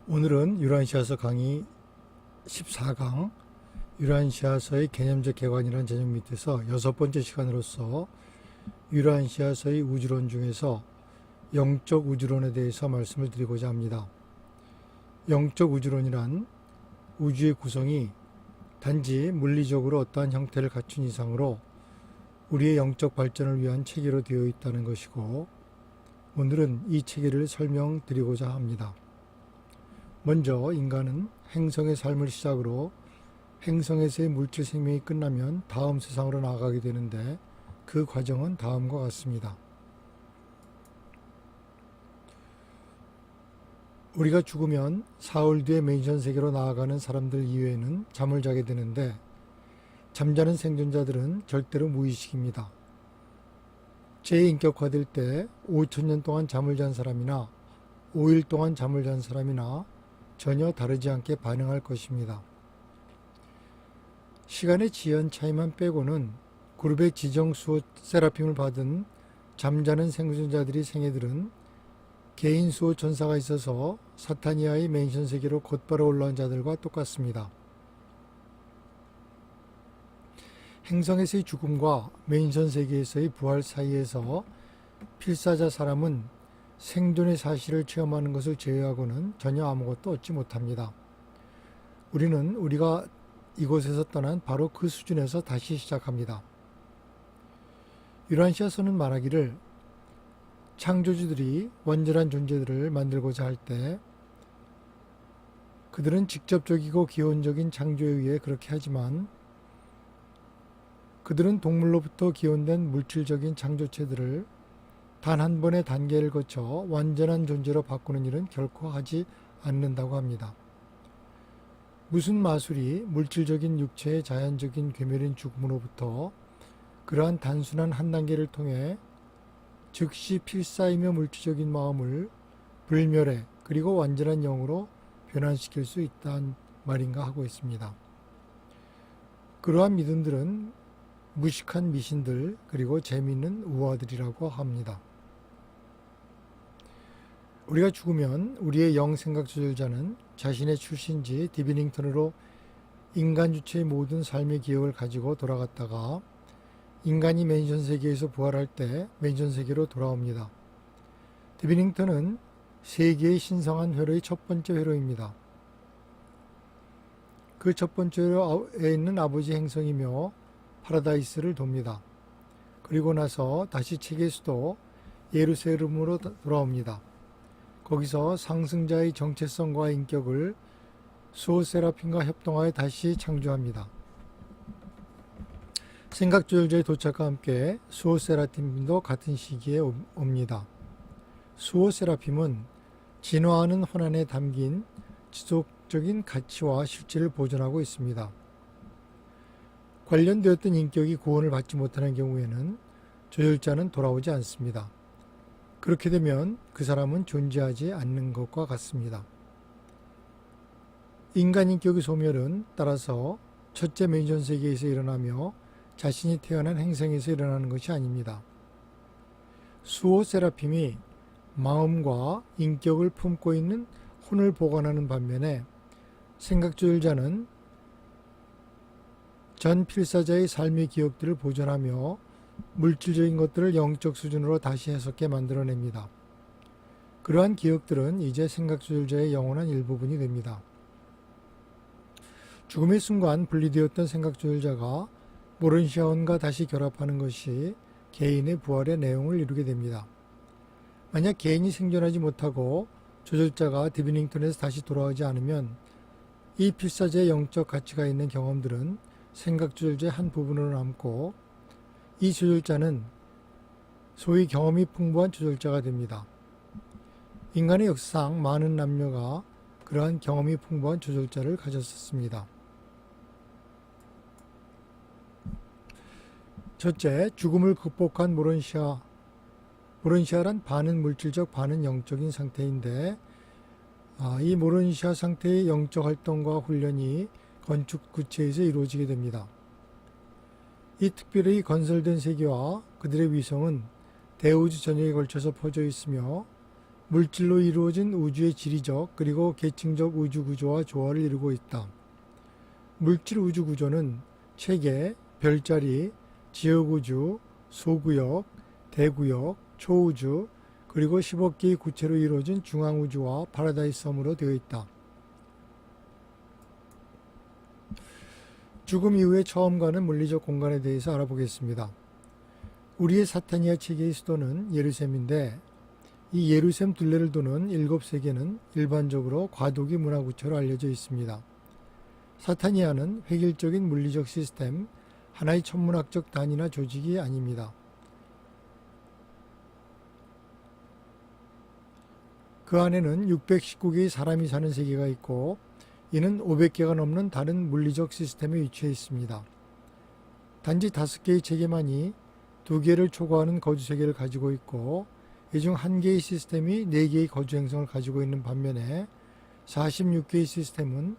오늘은 유란시아서 강의 14강 유란시아서의 개념적 개관이라는 제목 밑에서 6번째 시간으로서 유란시아서의 우주론 중에서 영적 우주론에 대해서 말씀을 드리고자 합니다. 영적 우주론이란 우주의 구성이 단지 물리적으로 어떠한 형태를 갖춘 이상으로 우리의 영적 발전을 위한 체계로 되어 있다는 것이고, 오늘은 이 체계를 설명드리고자 합니다. 먼저 인간은 행성의 삶을 시작으로 행성에서의 물질 생명이 끝나면 다음 세상으로 나아가게 되는데, 그 과정은 다음과 같습니다. 우리가 죽으면 사흘 뒤에 맨션 세계로 나아가는 사람들 이외에는 잠을 자게 되는데, 잠자는 생존자들은 절대로 무의식입니다. 재인격화될 때 5천년 동안 잠을 잔 사람이나 5일 동안 잠을 잔 사람이나 전혀 다르지 않게 반응할 것입니다. 시간의 지연 차이만 빼고는 그룹의 지정 수호 세라핌을 받은 잠자는 생존자들의 생애들은 개인 수호 천사가 있어서 사타니아의 맨션 세계로 곧바로 올라온 자들과 똑같습니다. 행성에서의 죽음과 맨션 세계에서의 부활 사이에서 필사자 사람은 생존의 사실을 체험하는 것을 제외하고는 전혀 아무것도 얻지 못합니다. 우리는 우리가 이곳에서 떠난 바로 그 수준에서 다시 시작합니다. 유란시아서는 말하기를 창조주들이 완전한 존재들을 만들고자 할 때 그들은 직접적이고 기원적인 창조에 의해 그렇게 하지만, 그들은 동물로부터 기원된 물질적인 창조체들을 단 한 번의 단계를 거쳐 완전한 존재로 바꾸는 일은 결코 하지 않는다고 합니다. 무슨 마술이 물질적인 육체의 자연적인 괴멸인 죽음으로부터 그러한 단순한 한 단계를 통해 즉시 필사이며 물질적인 마음을 불멸해 그리고 완전한 영으로 변환시킬 수 있다는 말인가 하고 있습니다. 그러한 믿음들은 무식한 미신들 그리고 재미있는 우화들이라고 합니다. 우리가 죽으면 우리의 영생각 조절자는 자신의 출신지 디비닝턴으로 인간 주체의 모든 삶의 기억을 가지고 돌아갔다가 인간이 맨션 세계에서 부활할 때 맨션 세계로 돌아옵니다. 디비닝턴은 세계의 신성한 회로의 첫 번째 회로입니다. 그 첫 번째 회로에 있는 아버지 행성이며 파라다이스를 돕니다. 그리고 나서 다시 책의 수도 예루살렘으로 돌아옵니다. 거기서 상승자의 정체성과 인격을 수호 세라핌과 협동하여 다시 창조합니다. 생각조절자의 도착과 함께 수호 세라핌도 같은 시기에 옵니다. 수호 세라핌은 진화하는 혼안에 담긴 지속적인 가치와 실질을 보존하고 있습니다. 관련되었던 인격이 구원을 받지 못하는 경우에는 조절자는 돌아오지 않습니다. 그렇게 되면 그 사람은 존재하지 않는 것과 같습니다. 인간 인격의 소멸은 따라서 첫째 맨션 세계에서 일어나며 자신이 태어난 행성에서 일어나는 것이 아닙니다. 수호 세라핌이 마음과 인격을 품고 있는 혼을 보관하는 반면에 생각조절자는 전 필사자의 삶의 기억들을 보존하며 물질적인 것들을 영적 수준으로 다시 해석해 만들어냅니다. 그러한 기억들은 이제 생각조절자의 영원한 일부분이 됩니다. 죽음의 순간 분리되었던 생각조절자가 모른시아원과 다시 결합하는 것이 개인의 부활의 내용을 이루게 됩니다. 만약 개인이 생존하지 못하고 조절자가 디비닝턴에서 다시 돌아오지 않으면 이 필사자의 영적 가치가 있는 경험들은 생각조절자의 한 부분으로 남고, 이 조절자는 소위 경험이 풍부한 조절자가 됩니다. 인간의 역사상 많은 남녀가 그러한 경험이 풍부한 조절자를 가졌었습니다. 첫째, 죽음을 극복한 모른시아란 반은 물질적 반은 영적인 상태인데, 이 모른시아 상태의 영적 활동과 훈련이 건축 구체에서 이루어지게 됩니다. 이 특별히 건설된 세계와 그들의 위성은 대우주 전역에 걸쳐서 퍼져 있으며 물질로 이루어진 우주의 지리적 그리고 계층적 우주 구조와 조화를 이루고 있다. 물질 우주 구조는 체계, 별자리, 지역우주, 소구역, 대구역, 초우주, 그리고 10억 개의 구체로 이루어진 중앙우주와 파라다이스 섬으로 되어 있다. 죽음 이후에 처음 가는 물리적 공간에 대해서 알아보겠습니다. 우리의 사타니아 체계의 수도는 예루셈인데 이 예루셈 둘레를 도는 7세계는 일반적으로 과도기 문화구체로 알려져 있습니다. 사타니아는 획일적인 물리적 시스템, 하나의 천문학적 단위나 조직이 아닙니다. 그 안에는 619개의 사람이 사는 세계가 있고 이는 500개가 넘는 다른 물리적 시스템에 위치해 있습니다. 단지 5개의 체계만이 2개를 초과하는 거주세계를 가지고 있고 이 중 1개의 시스템이 4개의 거주 행성을 가지고 있는 반면에 46개의 시스템은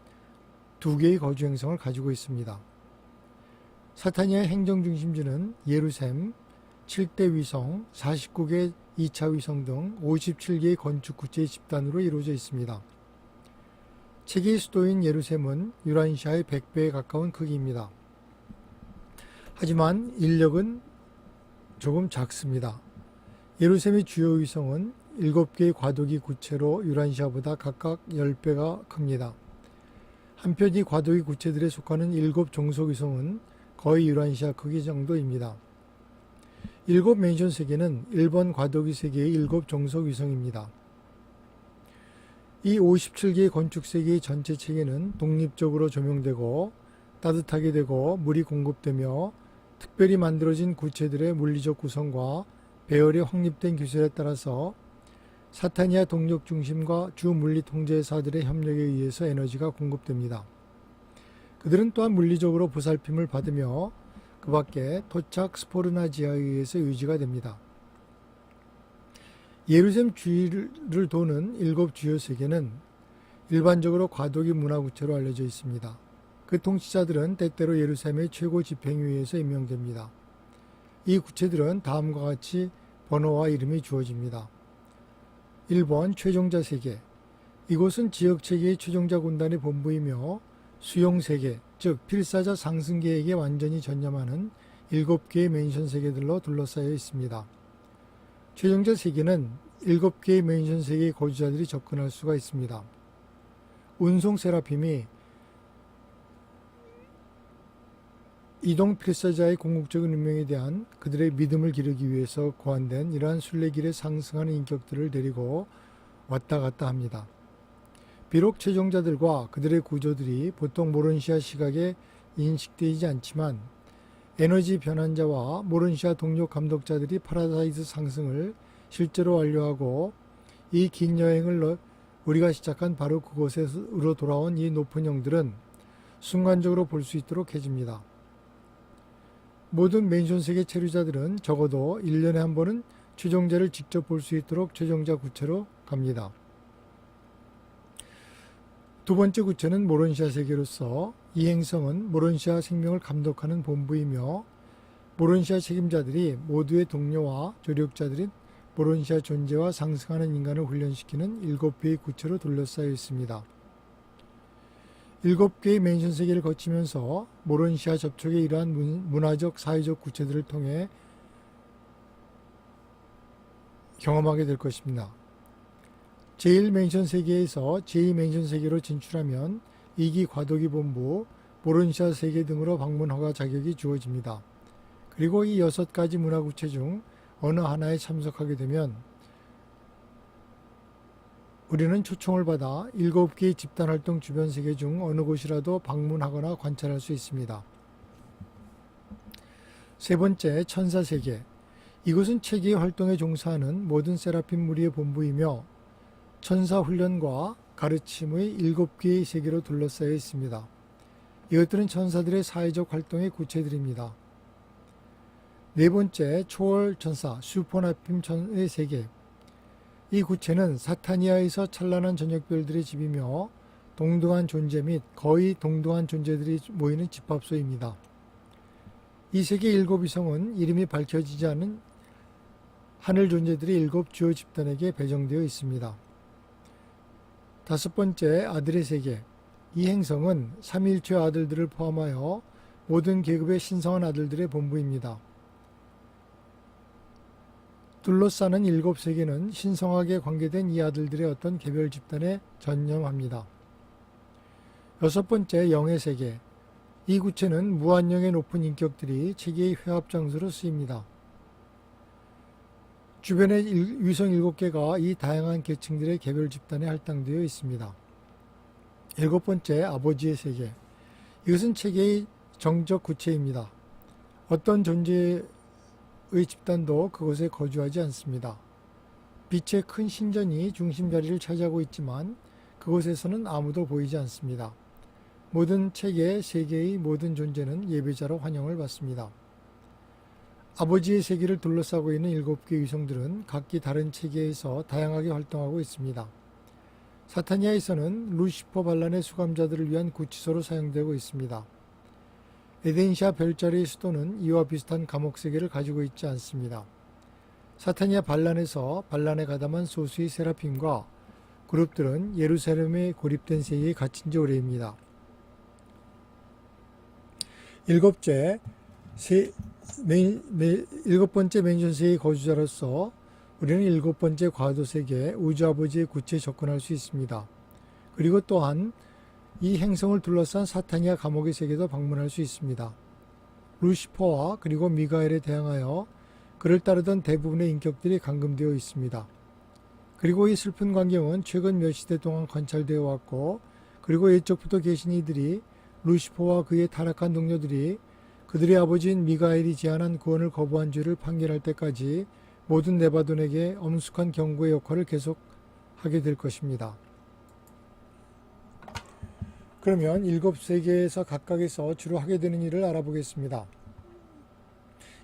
2개의 거주 행성을 가지고 있습니다. 사타니아의 행정중심지는 예루셈, 7대 위성, 49개 2차 위성 등 57개의 건축 구체의 집단으로 이루어져 있습니다. 체계의 수도인 예루셈은 유라시아의 100배에 가까운 크기입니다. 하지만 인력은 조금 작습니다. 예루셈의 주요 위성은 7개의 과도기 구체로 유라시아보다 각각 10배가 큽니다. 한편 이 과도기 구체들에 속하는 7 종속 위성은 거의 유라시아 크기 정도입니다. 7 맨션 세계는 1번 과도기 세계의 7 종속 위성입니다. 이 57개의 건축 세계의 전체 체계는 독립적으로 조명되고 따뜻하게 되고 물이 공급되며 특별히 만들어진 구체들의 물리적 구성과 배열의 확립된 기술에 따라서 사타니아 동력 중심과 주 물리 통제사들의 협력에 의해서 에너지가 공급됩니다. 그들은 또한 물리적으로 보살핌을 받으며 그 밖에 토착 스포르나지아에 의해서 유지가 됩니다. 예루셈 주위를 도는 7 주요 세계는 일반적으로 과도기 문화구체로 알려져 있습니다. 그 통치자들은 때때로 예루셈의 최고 집행위에서 임명됩니다. 이 구체들은 다음과 같이 번호와 이름이 주어집니다. 1번 최종자 세계. 이곳은 지역체계의 최종자 군단의 본부이며 수용세계, 즉 필사자 상승계에게 완전히 전념하는 7개의 맨션 세계들로 둘러싸여 있습니다. 최종자 세계는 7개의 맨션 세계의 거주자들이 접근할 수가 있습니다. 운송 세라핌이 이동 필사자의 궁극적인 운명에 대한 그들의 믿음을 기르기 위해서 고안된 이러한 순례길에 상승하는 인격들을 데리고 왔다 갔다 합니다. 비록 최종자들과 그들의 구조들이 보통 모론시아 시각에 인식되지 않지만 에너지 변환자와 모론시아 동력 감독자들이 파라다이스 상승을 실제로 완료하고 이 긴 여행을 우리가 시작한 바로 그곳으로 돌아온 이 높은 영들은 순간적으로 볼 수 있도록 해줍니다. 모든 맨션 세계 체류자들은 적어도 1년에 한 번은 최종자를 직접 볼 수 있도록 최종자 구체로 갑니다. 두 번째 구체는 모론시아 세계로서 이 행성은 모론시아 생명을 감독하는 본부이며 모론시아 책임자들이 모두의 동료와 조력자들인 모론시아 존재와 상승하는 인간을 훈련시키는 7개의 구체로 둘러싸여 있습니다. 7개의 맨션 세계를 거치면서 모론시아 접촉의 이러한 문화적 사회적 구체들을 통해 경험하게 될 것입니다. 제1맨션 세계에서 제2맨션 세계로 진출하면 2기 과도기 본부, 모론시아 세계 등으로 방문 허가 자격이 주어집니다. 그리고 이 6가지 문화구체 중 어느 하나에 참석하게 되면 우리는 초청을 받아 7개의 집단활동 주변 세계 중 어느 곳이라도 방문하거나 관찰할 수 있습니다. 세 번째, 천사세계. 이곳은 체계의 활동에 종사하는 모든 세라핌 무리의 본부이며 천사 훈련과 가르침의 7개의 세계로 둘러싸여 있습니다. 이것들은 천사들의 사회적 활동의 구체들입니다. 네 번째, 초월 천사, 슈퍼나핌의 세계. 이 구체는 사타니아에서 찬란한 저녁별들의 집이며 동등한 존재 및 거의 동등한 존재들이 모이는 집합소입니다. 이 세계 7위성은 이름이 밝혀지지 않은 하늘 존재들이 7 주요 집단에게 배정되어 있습니다. 5번째, 아들의 세계. 이 행성은 삼위일체 아들들을 포함하여 모든 계급의 신성한 아들들의 본부입니다. 둘러싸는 7 세계는 신성하게 관계된 이 아들들의 어떤 개별 집단에 전념합니다. 6번째, 영의 세계. 이 구체는 무한영의 높은 인격들이 체계의 회합 장소로 쓰입니다. 주변의 위성 7개가 이 다양한 계층들의 개별 집단에 할당되어 있습니다. 7번째, 아버지의 세계. 이것은 체계의 정적 구체입니다. 어떤 존재의 집단도 그곳에 거주하지 않습니다. 빛의 큰 신전이 중심 자리를 차지하고 있지만 그곳에서는 아무도 보이지 않습니다. 모든 체계, 세계의 모든 존재는 예배자로 환영을 받습니다. 아버지의 세계를 둘러싸고 있는 7개 위성들은 각기 다른 체계에서 다양하게 활동하고 있습니다. 사타니아에서는 루시퍼 반란의 수감자들을 위한 구치소로 사용되고 있습니다. 에덴시아 별자리의 수도는 이와 비슷한 감옥 세계를 가지고 있지 않습니다. 사타니아 반란에서 반란에 가담한 소수의 세라핌과 그룹들은 예루살렘에 고립된 세계에 갇힌 지 오래입니다. 7번째 맨션 세계의 거주자로서 우리는 7번째 과도 세계 우주 아버지의 구체에 접근할 수 있습니다. 그리고 또한 이 행성을 둘러싼 사타니아 감옥의 세계도 방문할 수 있습니다. 루시퍼와 그리고 미가엘에 대항하여 그를 따르던 대부분의 인격들이 감금되어 있습니다. 그리고 이 슬픈 광경은 최근 몇 시대 동안 관찰되어 왔고, 그리고 예적부터 계신 이들이 루시퍼와 그의 타락한 동료들이 그들의 아버지인 미가엘이 제안한 구원을 거부한 죄를 판결할 때까지 모든 네바돈에게 엄숙한 경고의 역할을 계속하게 될 것입니다. 그러면 7세계에서 각각에서 주로 하게 되는 일을 알아보겠습니다.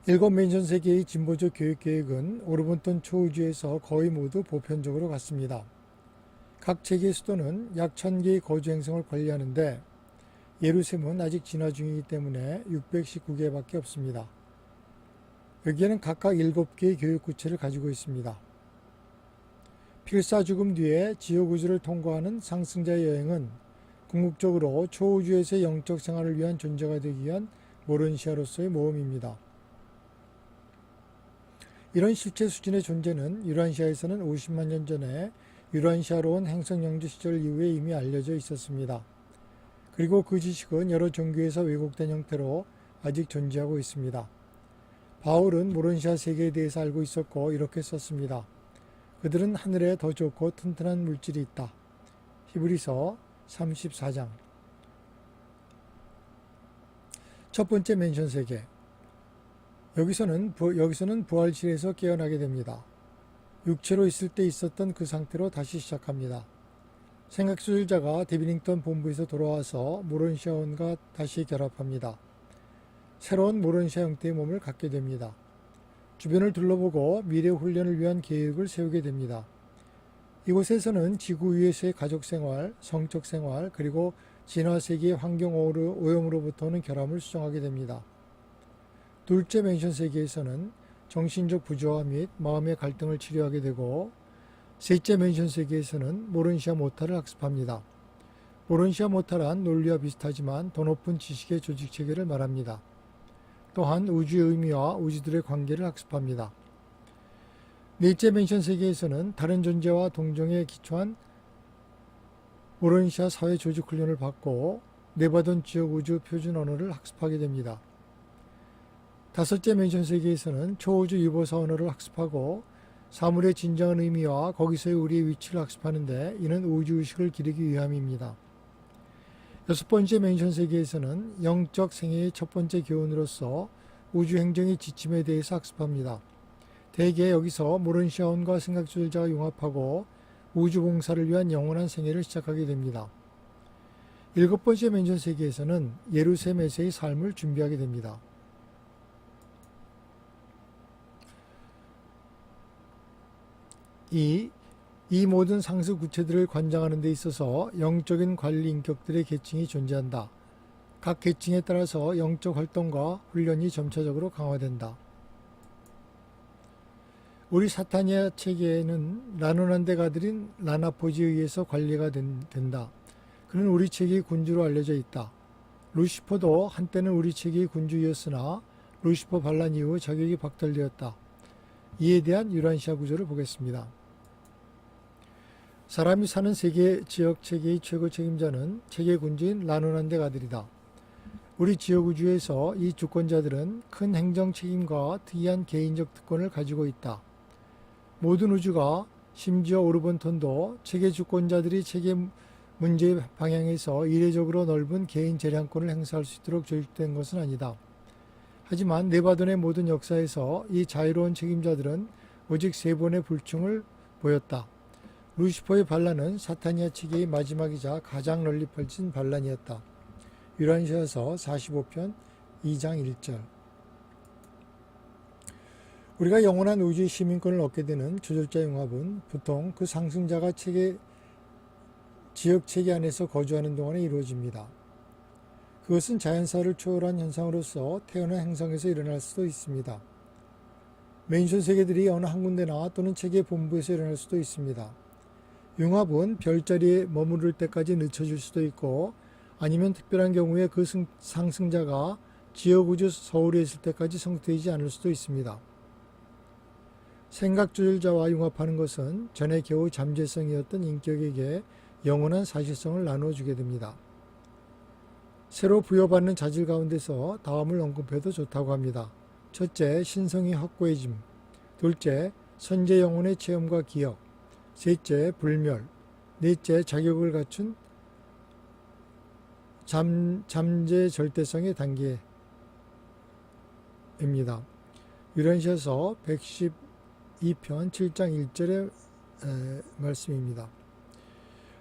7 맨션 세계의 진보적 교육 계획은 오르본턴 초우주에서 거의 모두 보편적으로 같습니다. 각 체계의 수도는 약 1000개의 거주 행성을 관리하는데 예루셈은 아직 진화 중이기 때문에 619개밖에 없습니다. 여기에는 각각 7개의 교육 구체를 가지고 있습니다. 필사 죽음 뒤에 지옥우주를 통과하는 상승자의 여행은 궁극적으로 초우주에서의 영적 생활을 위한 존재가 되기 위한 모론시아로서의 모험입니다. 이런 실체 수준의 존재는 유란시아에서는 50만 년 전에 유란시아로 온 행성영주 시절 이후에 이미 알려져 있었습니다. 그리고 그 지식은 여러 종교에서 왜곡된 형태로 아직 존재하고 있습니다. 바울은 모론시아 세계에 대해서 알고 있었고 이렇게 썼습니다. 그들은 하늘에 더 좋고 튼튼한 물질이 있다. 히브리서 34장. 첫 번째 맨션 세계. 여기서는 부활실에서 깨어나게 됩니다. 육체로 있을 때 있었던 그 상태로 다시 시작합니다. 생각수술자가 데비링턴 본부에서 돌아와서 모론시아원과 다시 결합합니다. 새로운 모론시아 형태의 몸을 갖게 됩니다. 주변을 둘러보고 미래 훈련을 위한 계획을 세우게 됩니다. 이곳에서는 지구 위에서의 가족생활, 성적생활, 그리고 진화세계의 환경 오염으로부터 오는 결함을 수정하게 됩니다. 둘째 맨션 세계에서는 정신적 부조화 및 마음의 갈등을 치료하게 되고, 셋째 맨션 세계에서는 모론시아 모타를 학습합니다. 모론시아 모타란 논리와 비슷하지만 더 높은 지식의 조직체계를 말합니다. 또한 우주의 의미와 우주들의 관계를 학습합니다. 넷째 맨션 세계에서는 다른 존재와 동정에 기초한 모론시아 사회 조직 훈련을 받고 네바돈 지역 우주 표준 언어를 학습하게 됩니다. 다섯째 맨션 세계에서는 초우주 유보사 언어를 학습하고 사물의 진정한 의미와 거기서의 우리의 위치를 학습하는데 이는 우주의식을 기르기 위함입니다. 6번째 맨션 세계에서는 영적 생애의 첫 번째 교훈으로서 우주 행정의 지침에 대해서 학습합니다. 대개 여기서 모론시아원과 생각주술자가 융합하고 우주 봉사를 위한 영원한 생애를 시작하게 됩니다. 7번째 맨션 세계에서는 예루셈에서의 삶을 준비하게 됩니다. 이 모든 상수 구체들을 관장하는 데 있어서 영적인 관리 인격들의 계층이 존재한다. 각 계층에 따라서 영적 활동과 훈련이 점차적으로 강화된다. 우리 사타니아 체계는 라노난데가들인 라나포지에 의해서 관리가 된다. 그는 우리 체계의 군주로 알려져 있다. 루시퍼도 한때는 우리 체계의 군주였으나 루시퍼 반란 이후 자격이 박탈되었다. 이에 대한 유란시아 구조를 보겠습니다. 사람이 사는 세계 지역 체계의 최고 책임자는 체계 군주인 라노난데가들이다. 우리 지역 우주에서 이 주권자들은 큰 행정 책임과 특이한 개인적 특권을 가지고 있다. 모든 우주가 심지어 오르본톤도 체계 주권자들이 체계 문제의 방향에서 이례적으로 넓은 개인 재량권을 행사할 수 있도록 조직된 것은 아니다. 하지만 네바돈의 모든 역사에서 이 자유로운 책임자들은 오직 세 번의 불충을 보였다. 루시퍼의 반란은 사타니아 체계의 마지막이자 가장 널리 펼친 반란이었다. 유란시아서 45편 2장 1절. 우리가 영원한 우주의 시민권을 얻게 되는 조절자 융합은 보통 그 상승자가 지역 체계 안에서 거주하는 동안에 이루어집니다. 그것은 자연사를 초월한 현상으로서 태어난 행성에서 일어날 수도 있습니다. 맨션 세계들이 어느 한 군데나 또는 체계 본부에서 일어날 수도 있습니다. 융합은 별자리에 머무를 때까지 늦춰질 수도 있고 아니면 특별한 경우에 그 상승자가 지역우주 서울에 있을 때까지 성립되지 않을 수도 있습니다. 생각 조절자와 융합하는 것은 전에 겨우 잠재성이었던 인격에게 영원한 사실성을 나누어주게 됩니다. 새로 부여받는 자질 가운데서 다음을 언급해도 좋다고 합니다. 첫째, 신성이 확고해짐. 둘째, 선제 영혼의 체험과 기억. 셋째, 불멸. 넷째, 자격을 갖춘 잠재 절대성의 단계입니다. 유란시아서 112편 7장 1절의 말씀입니다.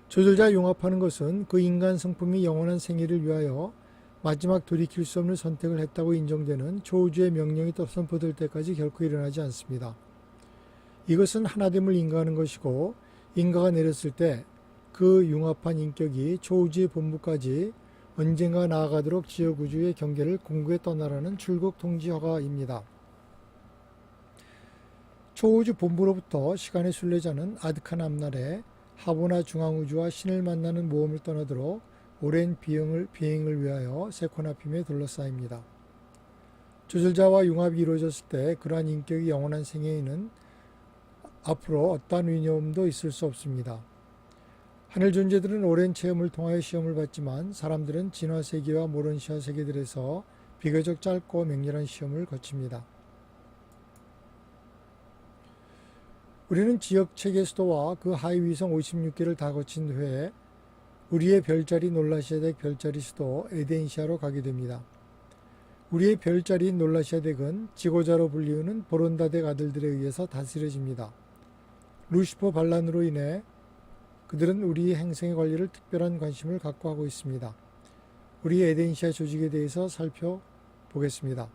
조절자 융합하는 것은 그 인간 성품이 영원한 생애를 위하여 마지막 돌이킬 수 없는 선택을 했다고 인정되는 초우주의 명령이 선포될 때까지 결코 일어나지 않습니다. 이것은 하나됨을 인가하는 것이고 인가가 내렸을 때 그 융합한 인격이 초우주의 본부까지 언젠가 나아가도록 지역우주의 경계를 공구에 떠나라는 출국 통지 허가입니다. 초우주 본부로부터 시간의 순례자는 아득한 앞날에 하보나 중앙우주와 신을 만나는 모험을 떠나도록 오랜 비행을 위하여 세코나핌에 둘러싸입니다. 조절자와 융합이 이루어졌을 때 그러한 인격이 영원한 생애에는 앞으로 어떠한 위험도 있을 수 없습니다. 하늘 존재들은 오랜 체험을 통하여 시험을 받지만 사람들은 진화 세계와 모론시아 세계들에서 비교적 짧고 맹렬한 시험을 거칩니다. 우리는 지역 체계 수도와 그 하위 위성 56개를 다 거친 후에 우리의 별자리 놀라시아덱 별자리 수도 에덴시아로 가게 됩니다. 우리의 별자리인 놀라시아덱은 지고자로 불리우는 보론다덱 아들들에 의해서 다스려집니다. 루시퍼 반란으로 인해 그들은 우리의 행성의 관리를 특별한 관심을 갖고 하고 있습니다. 우리의 에덴시아 조직에 대해서 살펴보겠습니다.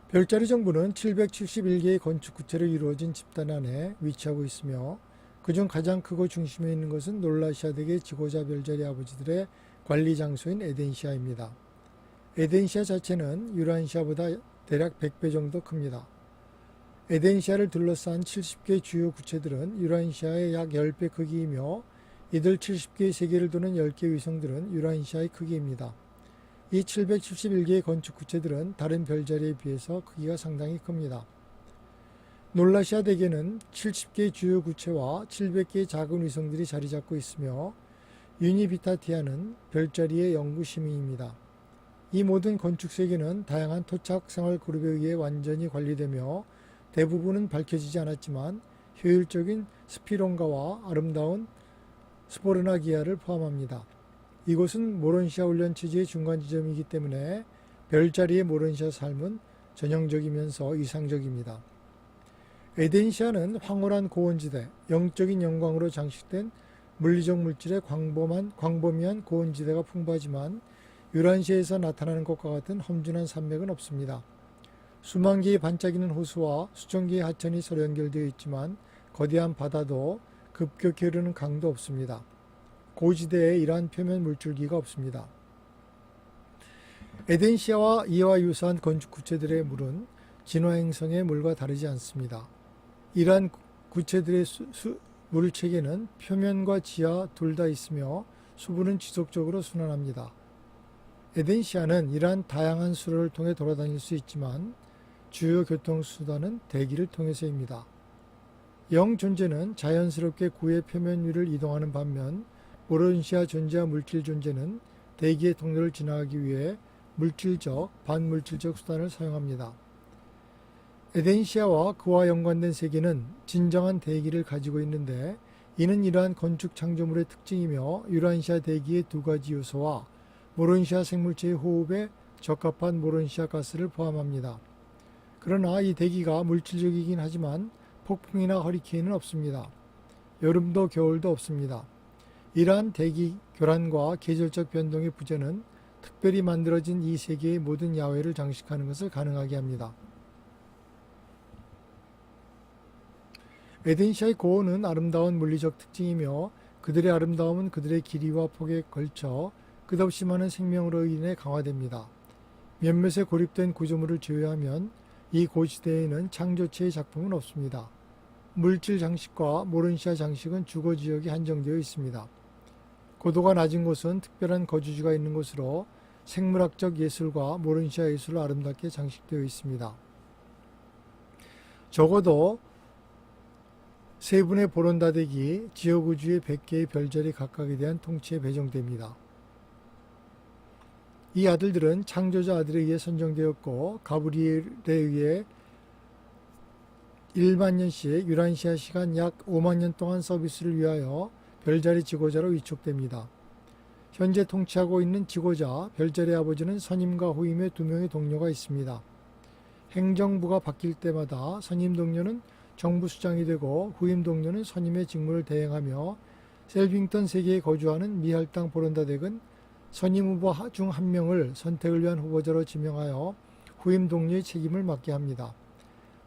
별자리 정부는 771개의 건축 구체로 이루어진 집단 안에 위치하고 있으며 그중 가장 크고 중심에 있는 것은 놀라시아덱의 지고자 별자리 아버지들의 관리 장소인 에덴시아입니다. 에덴시아 자체는 유란시아보다 대략 100배 정도 큽니다. 에덴시아를 둘러싼 70개의 주요 구체들은 유란시아의 약 10배 크기이며 이들 70개의 세계를 도는 10개 위성들은 유란시아의 크기입니다. 이 771개의 건축 구체들은 다른 별자리에 비해서 크기가 상당히 큽니다. 놀라시아 대계는 70개의 주요 구체와 700개의 작은 위성들이 자리 잡고 있으며 유니비타티아는 별자리의 영구 시민입니다. 이 모든 건축 세계는 다양한 토착 생활 그룹에 의해 완전히 관리되며 대부분은 밝혀지지 않았지만 효율적인 스피론가와 아름다운 스포르나기아를 포함합니다. 이곳은 모론시아 훈련 체제의 중간 지점이기 때문에 별자리의 모론시아 삶은 전형적이면서 이상적입니다. 에덴시아는 황홀한 고원지대, 영적인 영광으로 장식된 물리적 물질의 광범위한 고원지대가 풍부하지만 유란시아에서 나타나는 것과 같은 험준한 산맥은 없습니다. 수만 개의 반짝이는 호수와 수천 개의 하천이 서로 연결되어 있지만 거대한 바다도 급격히 흐르는 강도 없습니다. 고지대에 이러한 표면 물줄기가 없습니다. 에덴시아와 이와 유사한 건축 구체들의 물은 진화행성의 물과 다르지 않습니다. 이러한 구체들의 물체계는 표면과 지하 둘 다 있으며 수분은 지속적으로 순환합니다. 에덴시아는 이러한 다양한 수로를 통해 돌아다닐 수 있지만 주요 교통수단은 대기를 통해서입니다. 영 존재는 자연스럽게 구의 표면 위를 이동하는 반면 모론시아 존재와 물질 존재는 대기의 통로를 지나가기 위해 물질적, 반물질적 수단을 사용합니다. 에덴시아와 그와 연관된 세계는 진정한 대기를 가지고 있는데 이는 이러한 건축 창조물의 특징이며 유란시아 대기의 두 가지 요소와 모론시아 생물체의 호흡에 적합한 모론시아 가스를 포함합니다. 그러나 이 대기가 물질적이긴 하지만 폭풍이나 허리케인은 없습니다. 여름도 겨울도 없습니다. 이러한 대기 교란과 계절적 변동의 부재는 특별히 만들어진 이 세계의 모든 야외를 장식하는 것을 가능하게 합니다. 에덴시아의 고온은 아름다운 물리적 특징이며 그들의 아름다움은 그들의 길이와 폭에 걸쳐 끝없이 많은 생명으로 인해 강화됩니다. 몇몇의 고립된 구조물을 제외하면 이 고시대에는 창조체의 작품은 없습니다. 물질 장식과 모론시아 장식은 주거 지역에 한정되어 있습니다. 고도가 낮은 곳은 특별한 거주지가 있는 곳으로 생물학적 예술과 모론시아 예술로 아름답게 장식되어 있습니다. 적어도 세 분의 보론다덱이 지역 우주의 100개의 별자리 각각에 대한 통치에 배정됩니다. 이 아들들은 창조자 아들에 의해 선정되었고 가브리엘에 의해 1만 년씩 유란시아 시간 약 5만 년 동안 서비스를 위하여 별자리 지고자로 위촉됩니다. 현재 통치하고 있는 지고자 별자리 아버지는 선임과 후임의 2명의 동료가 있습니다. 행정부가 바뀔 때마다 선임 동료는 정부 수장이 되고 후임 동료는 선임의 직무를 대행하며 셀빙턴 세계에 거주하는 미할당 보론다덱은 선임 후보 중 한 명을 선택을 위한 후보자로 지명하여 후임 동료의 책임을 맡게 합니다.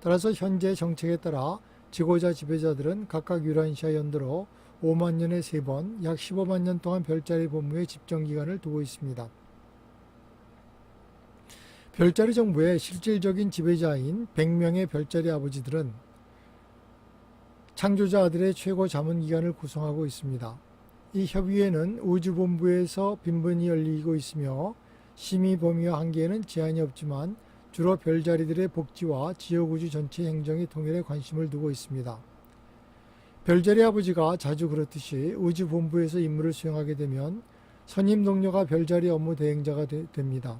따라서 현재 정책에 따라 지고자 지배자들은 각각 유란시아 연도로 5만 년에 3번, 약 15만 년 동안 별자리 본부에 집정기간을 두고 있습니다. 별자리 정부의 실질적인 지배자인 100명의 별자리 아버지들은 창조자 아들의 최고 자문기관을 구성하고 있습니다. 이 협의회는 우주본부에서 빈번히 열리고 있으며 심의 범위와 한계에는 제한이 없지만 주로 별자리들의 복지와 지역우주 전체 행정의 통일에 관심을 두고 있습니다. 별자리 아버지가 자주 그렇듯이 우주본부에서 임무를 수행하게 되면 선임 동료가 별자리 업무 대행자가 됩니다.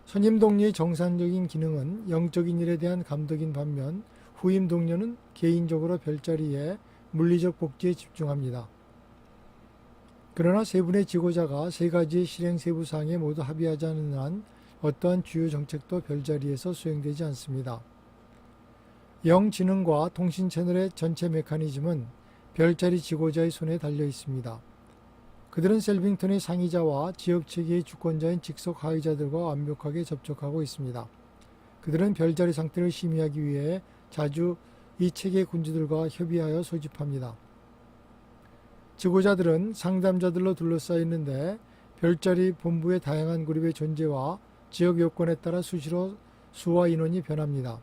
선임 동료의 정상적인 기능은 영적인 일에 대한 감독인 반면 후임 동료는 개인적으로 별자리의 물리적 복지에 집중합니다. 그러나 세 분의 지고자가 세 가지의 실행 세부 사항에 모두 합의하지 않는 한 어떠한 주요 정책도 별자리에서 수행되지 않습니다. 영지능과 통신 채널의 전체 메커니즘은 별자리 지고자의 손에 달려 있습니다. 그들은 셀빙턴의 상위자와 지역체계의 주권자인 직속 하위자들과 완벽하게 접촉하고 있습니다. 그들은 별자리 상태를 심의하기 위해 자주 이 체계 군주들과 협의하여 소집합니다. 지고자들은 상담자들로 둘러싸여 있는데 별자리 본부의 다양한 그룹의 존재와 지역 요건에 따라 수시로 수와 인원이 변합니다.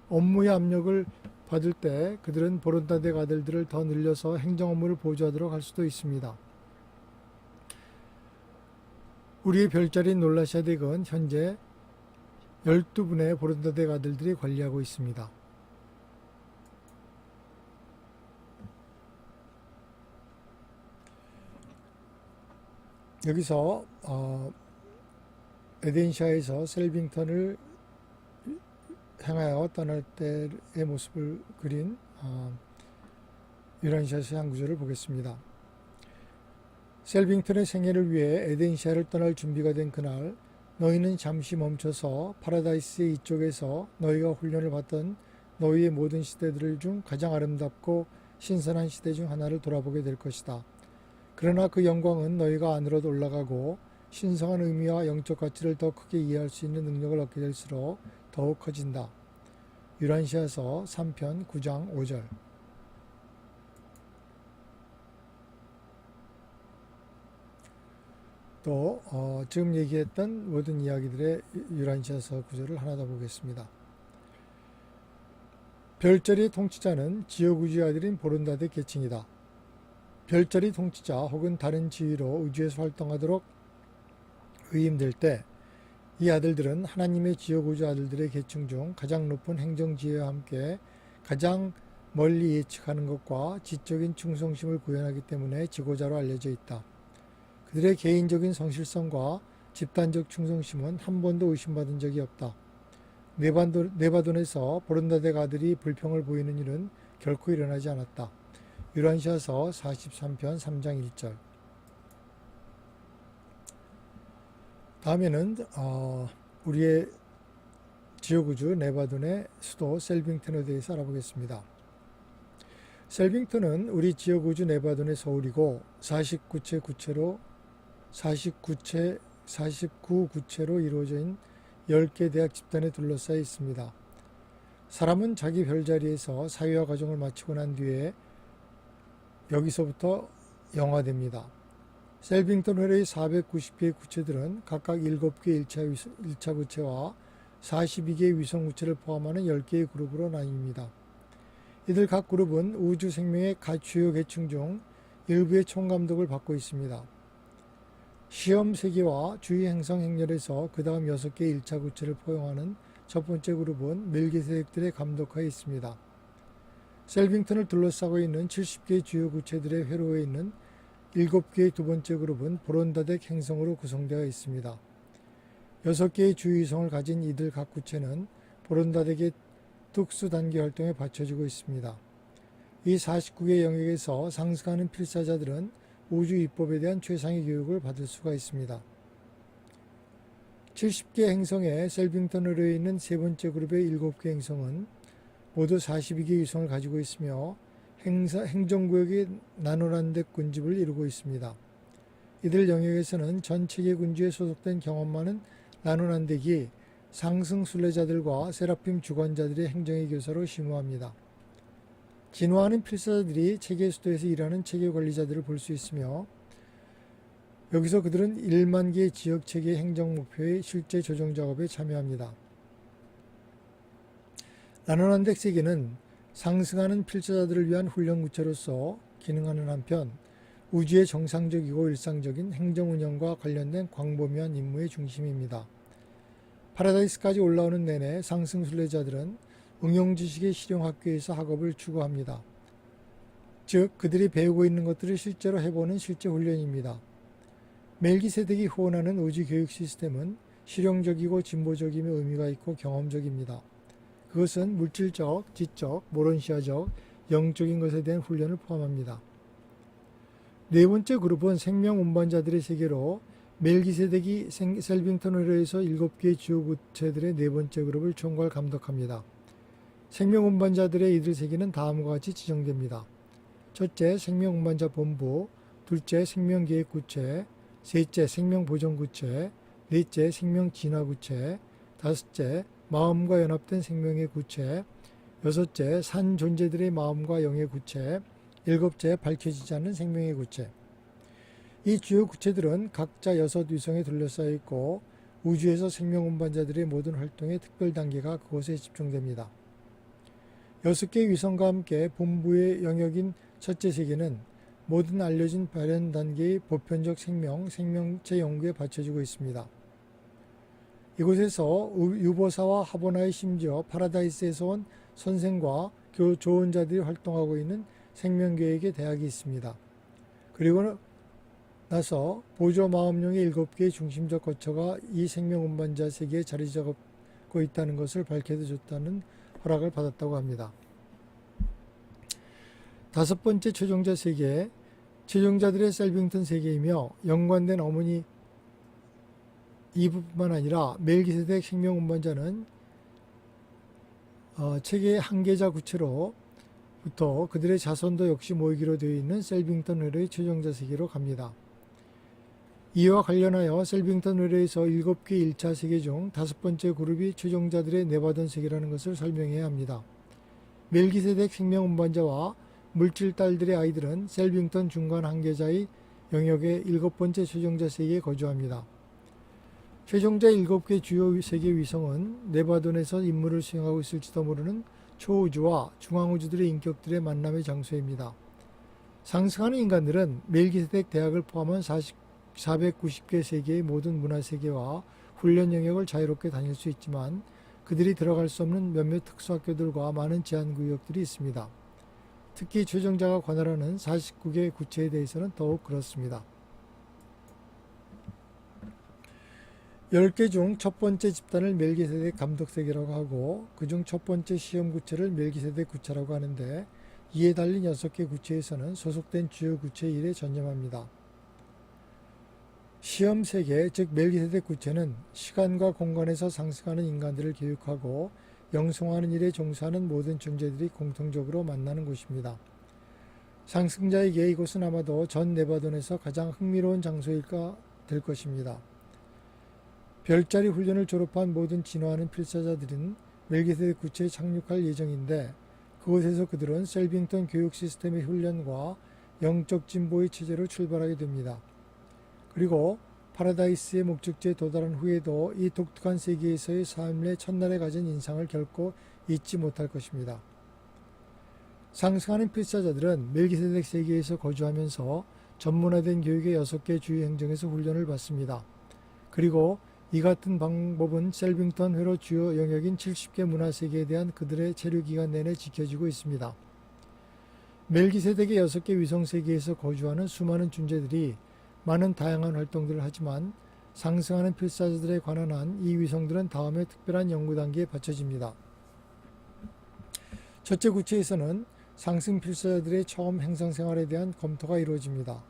업무의 압력을 받을 때 그들은 보론다덱 아들들을 더 늘려서 행정 업무를 보조하도록 할 수도 있습니다. 우리의 별자리 놀라시아 덱은 현재 12분의 보론다덱 아들들이 관리하고 있습니다. 여기서 에덴시아에서 셀빙턴을 향하여 떠날 때의 모습을 그린 유란시아의 한 구절을 보겠습니다. 셀빙턴의 생애를 위해 에덴시아를 떠날 준비가 된 그날 너희는 잠시 멈춰서 파라다이스의 이쪽에서 너희가 훈련을 받던 너희의 모든 시대들 중 가장 아름답고 신선한 시대 중 하나를 돌아보게 될 것이다. 그러나 그 영광은 너희가 안으로 올라가고 신성한 의미와 영적 가치를 더 크게 이해할 수 있는 능력을 얻게 될수록 더욱 커진다. 유란시아서 3편 9장 5절. 또 지금 얘기했던 모든 이야기들의 유란시아서 구조를 하나 더 보겠습니다. 별자리의 통치자는 지역우주의 아들인 보론다드의 계층이다. 별자리 통치자 혹은 다른 지위로 우주에서 활동하도록 위임될 때 이 아들들은 하나님의 지역우주 아들들의 계층 중 가장 높은 행정지혜와 함께 가장 멀리 예측하는 것과 지적인 충성심을 구현하기 때문에 지고자로 알려져 있다. 그들의 개인적인 성실성과 집단적 충성심은 한 번도 의심받은 적이 없다. 네바돈에서 보론다덱 아들이 불평을 보이는 일은 결코 일어나지 않았다. 유란시아서 43편 3장 1절. 다음에는 우리의 지역우주 네바돈의 수도 셀빙턴에 대해서 알아보겠습니다. 셀빙턴은 우리 지역우주 네바돈의 서울이고 49구체로 이루어진 10개 대학 집단에 둘러싸여 있습니다. 사람은 자기 별자리에서 사회와 가정을 마치고 난 뒤에 여기서부터 영화됩니다. 셀빙턴 회로의 490개의 구체들은 각각 7개의 1차 구체와 42개의 위성 구체를 포함하는 10개의 그룹으로 나뉩니다. 이들 각 그룹은 우주 생명의 주요 계층 중 일부의 총감독을 받고 있습니다. 시험 세계와 주위 행성 행렬에서 그 다음 6개의 1차 구체를 포용하는 첫 번째 그룹은 멜기세덱들의 감독하에 있습니다. 셀빙턴을 둘러싸고 있는 70개의 주요 구체들의 회로에 있는 7개의 두 번째 그룹은 보론다덱 행성으로 구성되어 있습니다. 6개의 주위성을 가진 이들 각 구체는 보론다덱의 특수 단계 활동에 받쳐지고 있습니다. 이 49개 영역에서 상승하는 필사자들은 우주 입법에 대한 최상의 교육을 받을 수가 있습니다. 70개 행성의 셀빙턴 회로에 있는 세 번째 그룹의 7개 행성은 모두 42개 위성을 가지고 있으며 행정구역의 나노란덱 군집을 이루고 있습니다. 이들 영역에서는 전 체계 군주에 소속된 경험 많은 나노란덱이 상승 순례자들과 세라핌 주관자들의 행정의 교사로 심우합니다. 진화하는 필사자들이 체계 수도에서 일하는 체계 관리자들을 볼 수 있으며 여기서 그들은 1만 개의 지역 체계 행정 목표의 실제 조정 작업에 참여합니다. 나노란덱 세계는 상승하는 필사자들을 위한 훈련 구체로서 기능하는 한편 우주의 정상적이고 일상적인 행정 운영과 관련된 광범위한 임무의 중심입니다. 파라다이스까지 올라오는 내내 상승 순례자들은 응용 지식의 실용 학교에서 학업을 추구합니다. 즉 그들이 배우고 있는 것들을 실제로 해보는 실제 훈련입니다. 멜기세덱이 후원하는 우주 교육 시스템은 실용적이고 진보적이며 의미가 있고 경험적입니다. 그것은 물질적, 지적, 모론시아적, 영적인 것에 대한 훈련을 포함합니다. 네 번째 그룹은 생명 운반자들의 세계로 멜기세덱이 셀빙턴 회로에서 7개의 주요 구체들의 네 번째 그룹을 총괄 감독합니다. 생명 운반자들의 이들 세계는 다음과 같이 지정됩니다. 첫째, 생명 운반자 본부, 둘째, 생명 계획 구체, 셋째, 생명 보정 구체, 넷째, 생명 진화 구체, 다섯째, 마음과 연합된 생명의 구체, 여섯째, 산 존재들의 마음과 영의 구체, 일곱째, 밝혀지지 않는 생명의 구체. 이 주요 구체들은 각자 6위성에 둘러싸여 있고 우주에서 생명 운반자들의 모든 활동의 특별 단계가 그곳에 집중됩니다. 6개의 위성과 함께 본부의 영역인 첫째 세계는 모든 알려진 발현 단계의 보편적 생명체 연구에 받쳐지고 있습니다. 이곳에서 유보사와 하보나의 심지어 파라다이스에서 온 선생과 조언자들이 활동하고 있는 생명계획의 대학이 있습니다. 그리고 나서 보조 마음령의 7개의 중심적 거처가 이 생명 운반자 세계에 자리 잡고 있다는 것을 밝혀도 좋다는 허락을 받았다고 합니다. 다섯 번째 최종자 세계, 최종자들의 셀빙턴 세계이며 연관된 어머니 이뿐만 아니라 멜기세덱 생명 운반자는 체계의 한계자 구체로부터 그들의 자손도 역시 모이기로 되어 있는 셀빙턴 회로의 최종자 세계로 갑니다. 이와 관련하여 셀빙턴 회로에서 7개 1차 세계 중 5번째 그룹이 최종자들의 네바돈 세계라는 것을 설명해야 합니다. 멜기세덱 생명 운반자와 물질 딸들의 아이들은 셀빙턴 중간 한계자의 영역의 7번째 최종자 세계에 거주합니다. 최종자 7개 주요 세계 위성은 네바돈에서 임무를 수행하고 있을지도 모르는 초우주와 중앙우주들의 인격들의 만남의 장소입니다. 상승하는 인간들은 멜기세덱 대학을 포함한 490개 세계의 모든 문화세계와 훈련 영역을 자유롭게 다닐 수 있지만 그들이 들어갈 수 없는 몇몇 특수학교들과 많은 제한구역들이 있습니다. 특히 최종자가 관할하는 49개 구체에 대해서는 더욱 그렇습니다. 10개 중 첫 번째 집단을 멜기세덱 감독세계라고 하고 그중 첫 번째 시험 구체를 멜기세덱 구체라고 하는데 이에 달린 6개 구체에서는 소속된 주요 구체 일에 전념합니다. 시험 세계, 즉 멜기세덱 구체는 시간과 공간에서 상승하는 인간들을 교육하고 영성하는 일에 종사하는 모든 존재들이 공통적으로 만나는 곳입니다. 상승자에게 이곳은 아마도 전 네바돈에서 가장 흥미로운 장소일까 될 것입니다. 별자리 훈련을 졸업한 모든 진화하는 필사자들은 멜기세덱 구체에 착륙할 예정인데 그곳에서 그들은 셀빙턴 교육 시스템의 훈련과 영적 진보의 체제로 출발하게 됩니다. 그리고 파라다이스의 목적지에 도달한 후에도 이 독특한 세계에서의 삶의 첫날에 가진 인상을 결코 잊지 못할 것입니다. 상승하는 필사자들은 멜기세덱 세계에서 거주하면서 전문화된 교육의 6개 주요 행정에서 훈련을 받습니다. 그리고 이 같은 방법은 셀빙턴 회로 주요 영역인 70개 문화세계에 대한 그들의 체류기간 내내 지켜지고 있습니다. 멜기세덱의 6개 위성세계에서 거주하는 수많은 존재들이 많은 다양한 활동들을 하지만 상승하는 필사자들에 관한 한 이 위성들은 다음에 특별한 연구 단계에 받쳐집니다. 첫째 구체에서는 상승 필사자들의 처음 행성 생활에 대한 검토가 이루어집니다.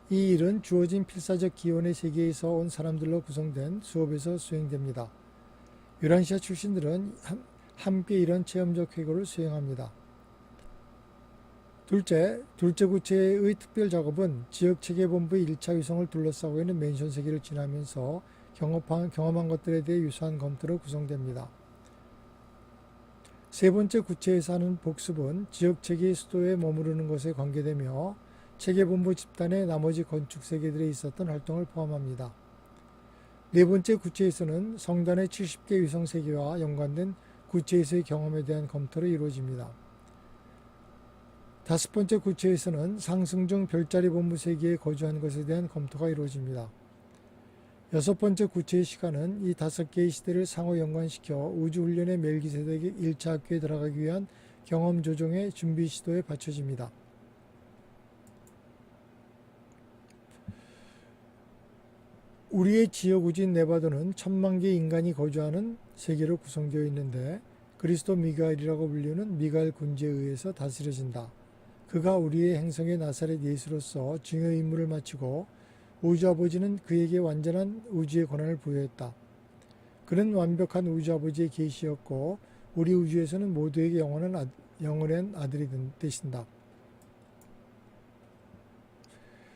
이 일은 주어진 필사적 기원의 세계에서 온 사람들로 구성된 수업에서 수행됩니다. 유란시아 출신들은 함께 이런 체험적 회고를 수행합니다. 둘째 구체의 특별 작업은 지역체계본부의 1차 위성을 둘러싸고 있는 맨션 세계를 지나면서 경험한 것들에 대해 유사한 검토로 구성됩니다. 세 번째 구체에서 하는 복습은 지역체계의 수도에 머무르는 것에 관계되며 체계본부 집단의 나머지 건축 세계들에 있었던 활동을 포함합니다. 네 번째 구체에서는 성단의 70개 위성 세계와 연관된 구체에서의 경험에 대한 검토로 이루어집니다. 다섯 번째 구체에서는 상승 중 별자리 본부 세계에 거주한 것에 대한 검토가 이루어집니다. 여섯 번째 구체의 시간은 이 5개의 시대를 상호 연관시켜 우주훈련의 멜기세덱의 1차 학교에 들어가기 위한 경험 조정의 준비 시도에 받쳐집니다. 우리의 지역우주인 네바돈은 1000만 개의 인간이 거주하는 세계로 구성되어 있는데 그리스도 미가엘이라고 불리는 미가엘 군주에 의해서 다스려진다. 그가 우리의 행성의 나사렛 예수로서 중요 임무를 마치고 우주아버지는 그에게 완전한 우주의 권한을 부여했다. 그는 완벽한 우주아버지의 계시였고 우리 우주에서는 모두에게 영원한 아들이 되신다.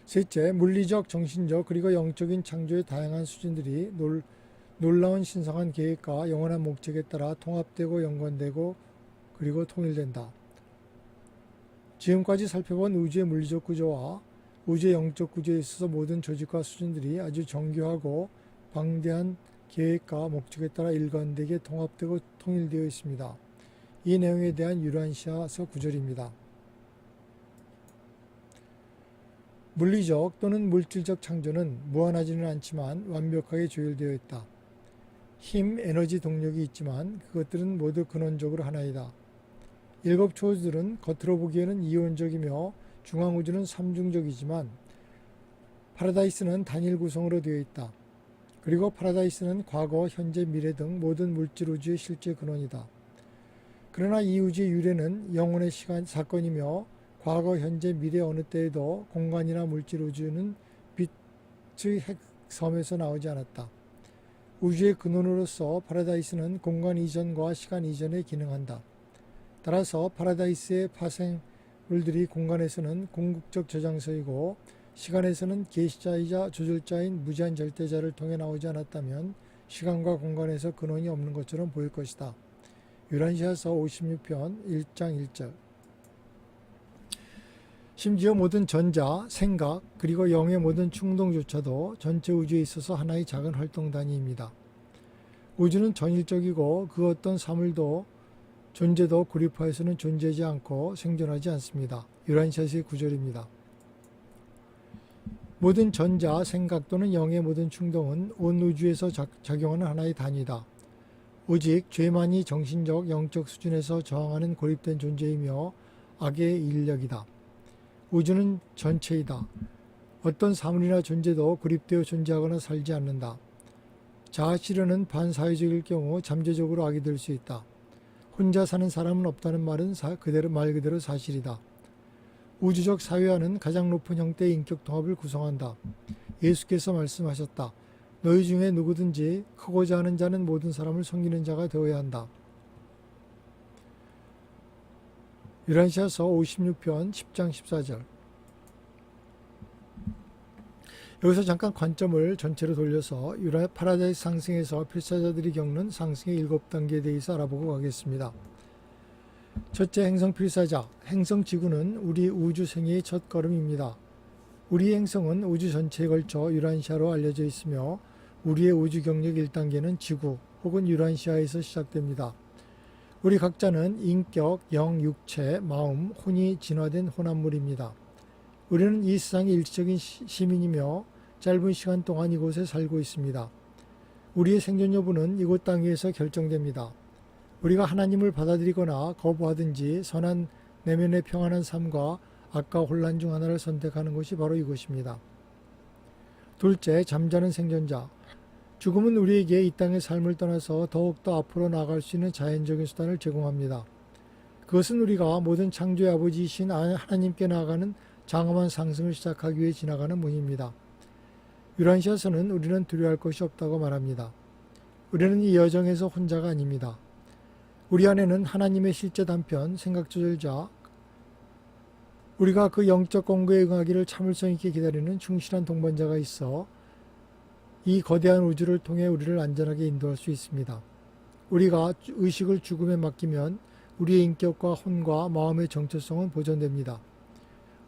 셋째, 물리적, 정신적 그리고 영적인 창조의 다양한 수준들이 놀라운 신성한 계획과 영원한 목적에 따라 통합되고 연관되고 그리고 통일된다. 지금까지 살펴본 우주의 물리적 구조와 우주의 영적 구조에 있어서 모든 조직과 수준들이 아주 정교하고 방대한 계획과 목적에 따라 일관되게 통합되고 통일되어 있습니다. 이 내용에 대한 유란시아서 구절입니다. 물리적 또는 물질적 창조는 무한하지는 않지만 완벽하게 조율되어 있다. 힘, 에너지, 동력이 있지만 그것들은 모두 근원적으로 하나이다. 7 초우주들은 겉으로 보기에는 이원적이며 중앙우주는 삼중적이지만 파라다이스는 단일 구성으로 되어 있다. 그리고 파라다이스는 과거, 현재, 미래 등 모든 물질우주의 실제 근원이다. 그러나 이 우주의 유래는 영혼의 사건이며 과거, 현재, 미래 어느 때에도 공간이나 물질우주는 빛의 핵섬에서 나오지 않았다. 우주의 근원으로서 파라다이스는 공간 이전과 시간 이전에 기능한다. 따라서 파라다이스의 파생물들이 공간에서는 궁극적 저장소이고 시간에서는 계시자이자 조절자인 무제한 절대자를 통해 나오지 않았다면 시간과 공간에서 근원이 없는 것처럼 보일 것이다. 유란시아서 56편 1장 1절. 심지어 모든 전자, 생각, 그리고 영의 모든 충동조차도 전체 우주에 있어서 하나의 작은 활동 단위입니다. 우주는 전일적이고 그 어떤 사물도 존재도 고립하여서는 존재하지 않고 생존하지 않습니다. 유란시아스의 구절입니다. 모든 전자, 생각 또는 영의 모든 충동은 온 우주에서 작용하는 하나의 단위다. 오직 죄만이 정신적, 영적 수준에서 저항하는 고립된 존재이며 악의 인력이다. 우주는 전체이다. 어떤 사물이나 존재도 고립되어 존재하거나 살지 않는다. 자아실현은 반사회적일 경우 잠재적으로 악이 될 수 있다. 혼자 사는 사람은 없다는 말은 말 그대로 사실이다. 우주적 사회화는 가장 높은 형태의 인격 통합을 구성한다. 예수께서 말씀하셨다. 너희 중에 누구든지 크고자 하는 자는 모든 사람을 섬기는 자가 되어야 한다. 유란시아서 56편 10장 14절. 여기서 잠깐 관점을 전체로 돌려서 파라다이스 상승에서 필사자들이 겪는 상승의 7단계에 대해서 알아보고 가겠습니다. 첫째, 행성 필사자. 행성 지구는 우리 우주 생애의 첫 걸음입니다. 우리의 행성은 우주 전체에 걸쳐 유란시아로 알려져 있으며 우리의 우주 경력 1단계는 지구 혹은 유란시아에서 시작됩니다. 우리 각자는 인격, 영, 육체, 마음, 혼이 진화된 혼합물입니다. 우리는 이 세상의 일시적인 시민이며 짧은 시간 동안 이곳에 살고 있습니다. 우리의 생존 여부는 이곳 땅 위에서 결정됩니다. 우리가 하나님을 받아들이거나 거부하든지 선한 내면의 평안한 삶과 악과 혼란 중 하나를 선택하는 것이 바로 이것입니다. 둘째, 잠자는 생존자. 죽음은 우리에게 이 땅의 삶을 떠나서 더욱더 앞으로 나아갈 수 있는 자연적인 수단을 제공합니다. 그것은 우리가 모든 창조의 아버지이신 하나님께 나아가는 장엄한 상승을 시작하기 위해 지나가는 문입니다. 유란시아서는 우리는 두려워할 것이 없다고 말합니다. 우리는 이 여정에서 혼자가 아닙니다. 우리 안에는 하나님의 실제 단편, 생각조절자, 우리가 그 영적 공고에 응하기를 참을성 있게 기다리는 충실한 동반자가 있어 이 거대한 우주를 통해 우리를 안전하게 인도할 수 있습니다. 우리가 의식을 죽음에 맡기면 우리의 인격과 혼과 마음의 정체성은 보존됩니다.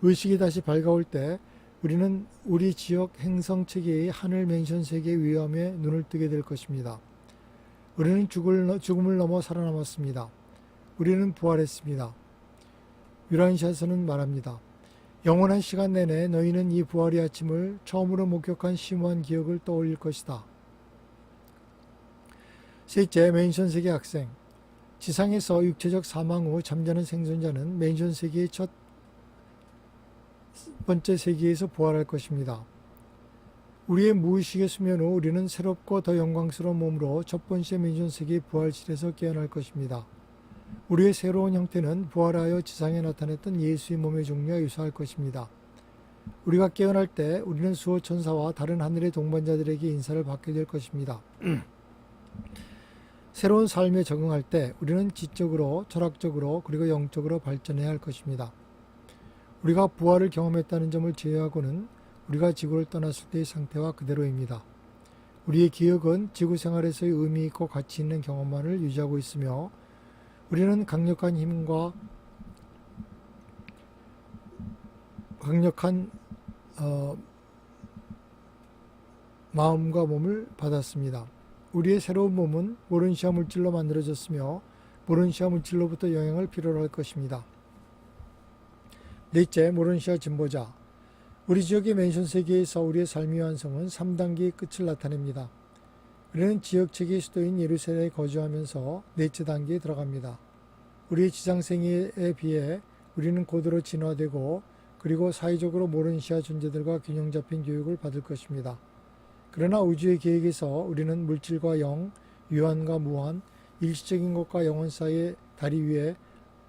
의식이 다시 밝아올 때 우리는 우리 지역 행성 체계의 하늘 맨션 세계의 위험에 눈을 뜨게 될 것입니다. 우리는 죽음을 넘어 살아남았습니다. 우리는 부활했습니다. 유란시아서는 말합니다. 영원한 시간 내내 너희는 이 부활의 아침을 처음으로 목격한 심오한 기억을 떠올릴 것이다. 셋째, 맨션 세계 학생. 지상에서 육체적 사망 후 잠자는 생존자는 맨션 세계의 첫 번째 세계에서 부활할 것입니다. 우리의 무의식의 수면 후 우리는 새롭고 더 영광스러운 몸으로 첫 번째 맨션 세계의 부활실에서 깨어날 것입니다. 우리의 새로운 형태는 부활하여 지상에 나타냈던 예수의 몸의 종류와 유사할 것입니다. 우리가 깨어날 때 우리는 수호 천사와 다른 하늘의 동반자들에게 인사를 받게 될 것입니다. 새로운 삶에 적응할 때 우리는 지적으로, 철학적으로, 그리고 영적으로 발전해야 할 것입니다. 우리가 부활을 경험했다는 점을 제외하고는 우리가 지구를 떠났을 때의 상태와 그대로입니다. 우리의 기억은 지구 생활에서의 의미 있고 가치 있는 경험만을 유지하고 있으며 우리는 강력한 힘과 강력한 마음과 몸을 받았습니다. 우리의 새로운 몸은 모른시아 물질로 만들어졌으며 모른시아 물질로부터 영향을 필요로 할 것입니다. 넷째, 모른시아 진보자. 우리 지역의 맨션 세계에서 우리의 삶의 완성은 3단계의 끝을 나타냅니다. 우리는 지역 체계의 수도인 예루살렘에 거주하면서 넷째 단계에 들어갑니다. 우리의 지상생애에 비해 우리는 고도로 진화되고 그리고 사회적으로 모른시아 존재들과 균형 잡힌 교육을 받을 것입니다. 그러나 우주의 계획에서 우리는 물질과 영, 유한과 무한, 일시적인 것과 영원 사이의 다리 위에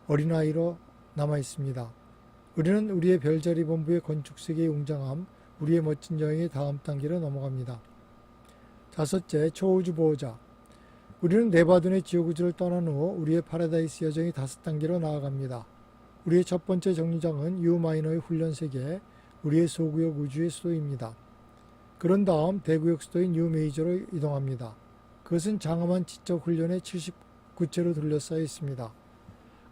어린아이로 남아 있습니다. 우리는 우리의 별자리 본부의 건축세계의 웅장함, 우리의 멋진 여행의 다음 단계로 넘어갑니다. 다섯째, 초우주 보호자. 우리는 네바둔의 지옥우주를 떠난 후 우리의 파라다이스 여정이 5단계로 나아갑니다. 우리의 첫 번째 정류장은 U 마이너의 훈련세계, 우리의 소구역 우주의 수도입니다. 그런 다음 대구역 수도인 U 메이저로 이동합니다. 그것은 장엄한 지적 훈련의 79채로 둘러싸여 있습니다.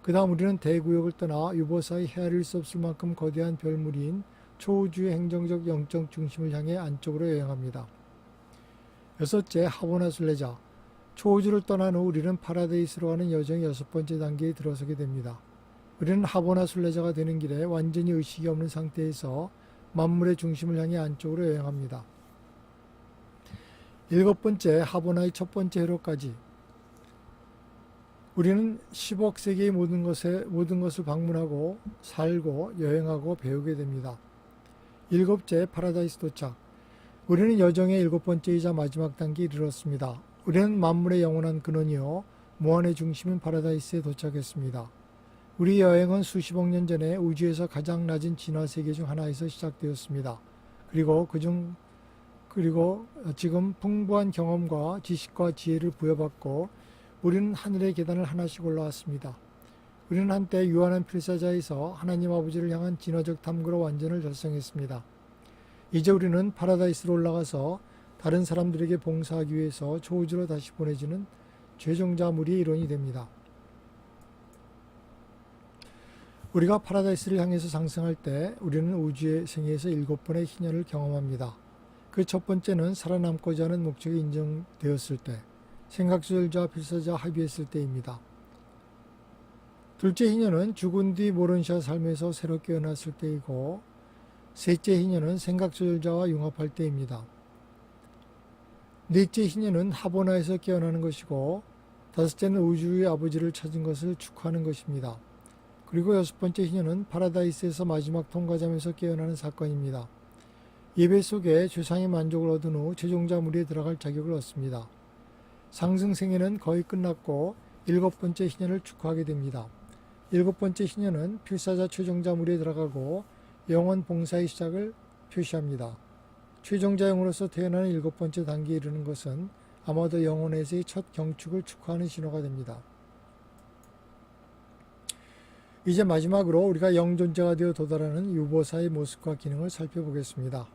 그 다음 우리는 대구역을 떠나 유보사의 헤아릴 수 없을 만큼 거대한 별무리인 초우주의 행정적 영적 중심을 향해 안쪽으로 여행합니다. 여섯째, 하보나 순례자. 초우주를 떠난 후 우리는 파라데이스로 가는 여정의 여섯 번째 단계에 들어서게 됩니다. 우리는 하보나 순례자가 되는 길에 완전히 의식이 없는 상태에서 만물의 중심을 향해 안쪽으로 여행합니다. 일곱 번째, 하보나의 첫 번째 회로까지. 우리는 10억 세계의 모든 것을 방문하고 살고 여행하고 배우게 됩니다. 일곱째, 파라다이스 도착. 우리는 여정의 일곱 번째이자 마지막 단계에 이르렀습니다. 우리는 만물의 영원한 근원이요 무한의 중심인 파라다이스에 도착했습니다. 우리 여행은 수십억 년 전에 우주에서 가장 낮은 진화 세계 중 하나에서 시작되었습니다. 그리고 지금 풍부한 경험과 지식과 지혜를 부여받고 우리는 하늘의 계단을 하나씩 올라왔습니다. 우리는 한때 유한한 필사자에서 하나님 아버지를 향한 진화적 탐구로 완전을 달성했습니다. 이제 우리는 파라다이스로 올라가서 다른 사람들에게 봉사하기 위해서 초우주로 다시 보내지는 최종자물의 일원이 됩니다. 우리가 파라다이스를 향해서 상승할 때 우리는 우주의 생애에서 7번의 희년을 경험합니다. 그 첫 번째는 살아남고자 하는 목적이 인정되었을 때, 생각조절자와 필사자와 합의했을 때입니다. 둘째 희년은 죽은 뒤 모론샤 삶에서 새로 깨어났을 때이고, 셋째 희년은 생각조절자와 융합할 때입니다. 넷째 희년은 하보나에서 깨어나는 것이고, 다섯째는 우주의 아버지를 찾은 것을 축하하는 것입니다. 그리고 여섯 번째 희년은 파라다이스에서 마지막 통과점에서 깨어나는 사건입니다. 예배 속에 최상의 만족을 얻은 후 최종자물에 들어갈 자격을 얻습니다. 상승 생애는 거의 끝났고 일곱 번째 희년을 축하하게 됩니다. 일곱 번째 희년은 필사자 최종자물에 들어가고 영원 봉사의 시작을 표시합니다. 최종자 영으로서 태어나는 일곱 번째 단계에 이르는 것은 아마도 영혼에서의 첫 경축을 축하하는 신호가 됩니다. 이제 마지막으로 우리가 영존자가 되어 도달하는 유보사의 모습과 기능을 살펴보겠습니다.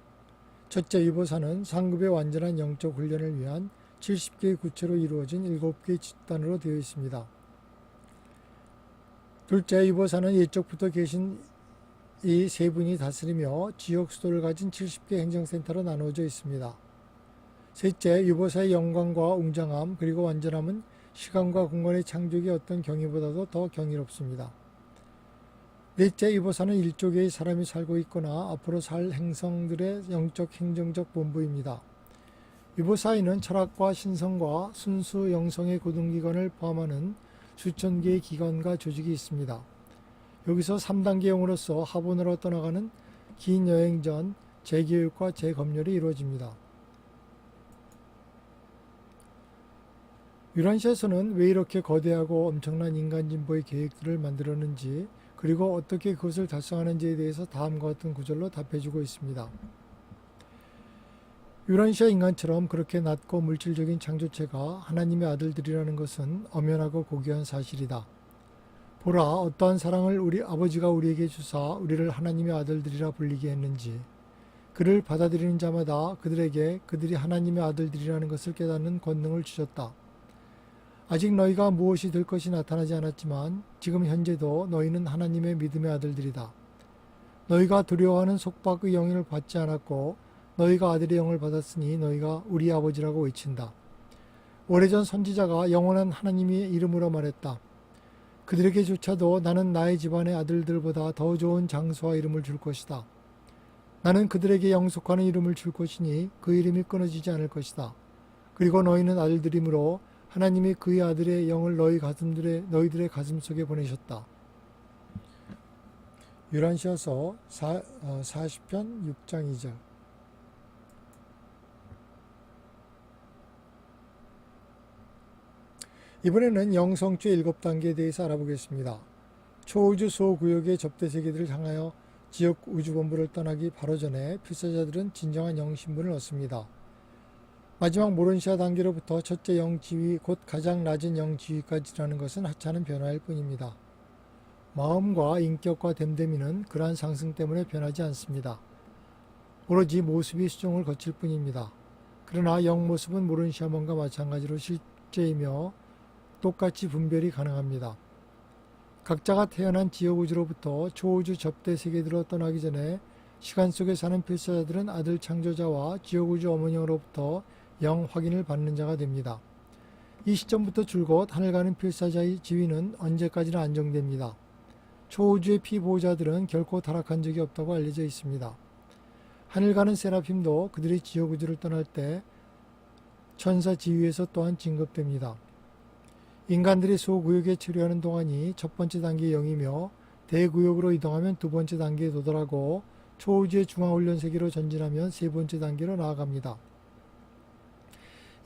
첫째, 유보사는 상급의 완전한 영적 훈련을 위한 70개의 구체로 이루어진 7개의 집단으로 되어 있습니다. 둘째, 유보사는 예적부터 계신 이 세 분이 다스리며 지역 수도를 가진 70개 행정센터로 나누어져 있습니다. 셋째, 유보사의 영광과 웅장함 그리고 완전함은 시간과 공간의 창조의 어떤 경이보다도 더 경이롭습니다. 넷째, 유보사는 일조계의 사람이 살고 있거나 앞으로 살 행성들의 영적 행정적 본부입니다. 유보사에는 철학과 신성과 순수 영성의 고등기관을 포함하는 수천 개의 기관과 조직이 있습니다. 여기서 3단계 영으로서 하보나로 떠나가는 긴 여행 전 재교육과 재검열이 이루어집니다. 유란시아에서는 왜 이렇게 거대하고 엄청난 인간 진보의 계획들을 만들었는지 그리고 어떻게 그것을 달성하는지에 대해서 다음과 같은 구절로 답해주고 있습니다. 유란시아 인간처럼 그렇게 낮고 물질적인 창조체가 하나님의 아들들이라는 것은 엄연하고 고귀한 사실이다. 보라, 어떠한 사랑을 우리 아버지가 우리에게 주사 우리를 하나님의 아들들이라 불리게 했는지, 그를 받아들이는 자마다 그들에게 그들이 하나님의 아들들이라는 것을 깨닫는 권능을 주셨다. 아직 너희가 무엇이 될 것이 나타나지 않았지만 지금 현재도 너희는 하나님의 믿음의 아들들이다. 너희가 두려워하는 속박의 영을 받지 않았고 너희가 아들의 영을 받았으니 너희가 우리 아버지라고 외친다. 오래전 선지자가 영원한 하나님의 이름으로 말했다. 그들에게조차도 나는 나의 집안의 아들들보다 더 좋은 장수와 이름을 줄 것이다. 나는 그들에게 영속하는 이름을 줄 것이니 그 이름이 끊어지지 않을 것이다. 그리고 너희는 아들들이므로 하나님이 그의 아들의 영을 너희들의 가슴 속에 보내셨다. 유란시아서 40편 6장 2절. 이번에는 영성주의 7단계에 대해서 알아보겠습니다. 초우주 소구역의 접대세계들을 향하여 지역 우주본부를 떠나기 바로 전에 필사자들은 진정한 영신분을 얻습니다. 마지막 모론시아 단계로부터 첫째 영지위 곧 가장 낮은 영지위까지라는 것은 하찮은 변화일 뿐입니다. 마음과 인격과 됨됨이는 그러한 상승 때문에 변하지 않습니다. 오로지 모습이 수정을 거칠 뿐입니다. 그러나 영모습은 모론시아몬과 마찬가지로 실제이며 똑같이 분별이 가능합니다. 각자가 태어난 지역우주로부터 초우주 접대 세계들로 떠나기 전에 시간 속에 사는 필사자들은 아들 창조자와 지역우주 어머니로부터 영 확인을 받는 자가 됩니다. 이 시점부터 줄곧 하늘 가는 필사자의 지위는 언제까지나 안정됩니다. 초우주의 피보호자들은 결코 타락한 적이 없다고 알려져 있습니다. 하늘 가는 세라핌도 그들의 지역우주를 떠날 때 천사 지위에서 또한 진급됩니다. 인간들이 소구역에 체류하는 동안이 첫 번째 단계의 영이며 대구역으로 이동하면 두 번째 단계에 도달하고 초우주의 중앙훈련 세계로 전진하면 세 번째 단계로 나아갑니다.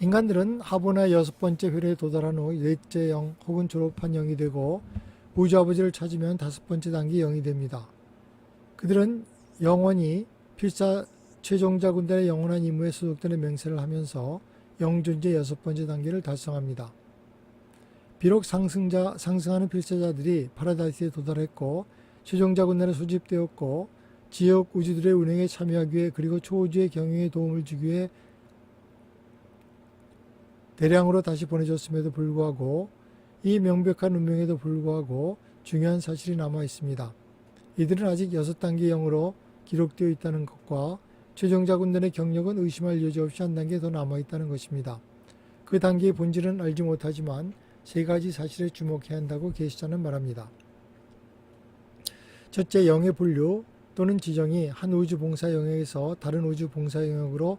인간들은 하보나 여섯 번째 회로에 도달한 후 넷째 영 혹은 졸업한 영이 되고 우주 아버지를 찾으면 다섯 번째 단계 영이 됩니다. 그들은 영원히 필사 최종자 군단의 영원한 임무에 소속되는 맹세를 하면서 영존재 여섯 번째 단계를 달성합니다. 비록 상승하는 필사자들이 파라다이스에 도달했고 최종자 군단에 소집되었고 지역 우주들의 운행에 참여하기 위해 그리고 초우주의 경영에 도움을 주기 위해 대량으로 다시 보내줬음에도 불구하고 이 명백한 운명에도 불구하고 중요한 사실이 남아 있습니다. 이들은 아직 6단계 영으로 기록되어 있다는 것과 최종자 군단의 경력은 의심할 여지 없이 한 단계 더 남아 있다는 것입니다. 그 단계의 본질은 알지 못하지만 세 가지 사실에 주목해야 한다고 계시자는 말합니다. 첫째, 영의 분류 또는 지정이 한 우주 봉사 영역에서 다른 우주 봉사 영역으로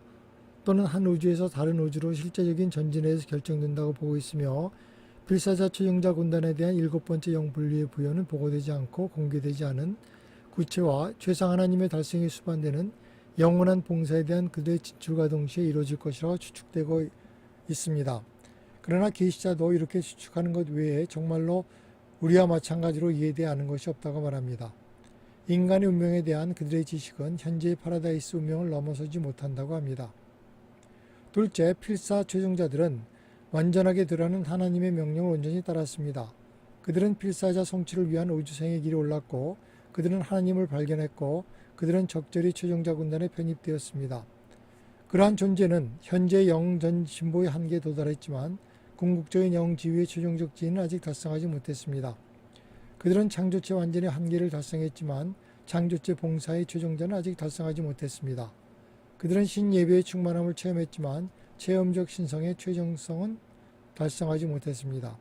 또는 한 우주에서 다른 우주로 실제적인 전진에 의해서 결정된다고 보고 있으며 필사자 최종자 군단에 대한 7번째 영 분류의 부여는 보고되지 않고 공개되지 않은 구체와 최상 하나님의 달성에 수반되는 영원한 봉사에 대한 그들의 진출과 동시에 이루어질 것이라고 추측되고 있습니다. 그러나 계시자도 이렇게 추측하는 것 외에 정말로 우리와 마찬가지로 이해되지 않은 것이 없다고 말합니다. 인간의 운명에 대한 그들의 지식은 현재의 파라다이스 운명을 넘어서지 못한다고 합니다. 둘째, 필사 최종자들은 완전하게 되라는 하나님의 명령을 온전히 따랐습니다. 그들은 필사자 성취를 위한 우주생의 길에 올랐고 그들은 하나님을 발견했고 그들은 적절히 최종자 군단에 편입되었습니다. 그러한 존재는 현재 영전 신보의 한계에 도달했지만 궁극적인 영지위의 최종적 지위는 아직 달성하지 못했습니다. 그들은 창조체 완전의 한계를 달성했지만 창조체 봉사의 최종자는 아직 달성하지 못했습니다. 그들은 신예배의 충만함을 체험했지만 체험적 신성의 최종성은 달성하지 못했습니다.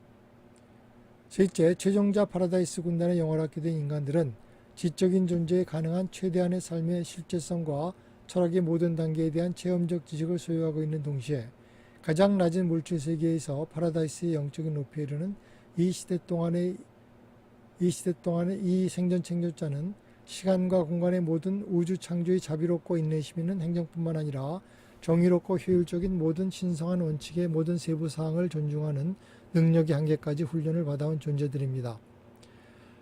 셋째, 최종자 파라다이스 군단에 영원하게 된 인간들은 지적인 존재에 가능한 최대한의 삶의 실제성과 철학의 모든 단계에 대한 체험적 지식을 소유하고 있는 동시에 가장 낮은 물질 세계에서 파라다이스의 영적인 높이에 이르는 이 시대 동안의 이 생전 창조자는 시간과 공간의 모든 우주 창조의 자비롭고 인내심 있는 행정뿐만 아니라 정의롭고 효율적인 모든 신성한 원칙의 모든 세부 사항을 존중하는 능력의 한계까지 훈련을 받아온 존재들입니다.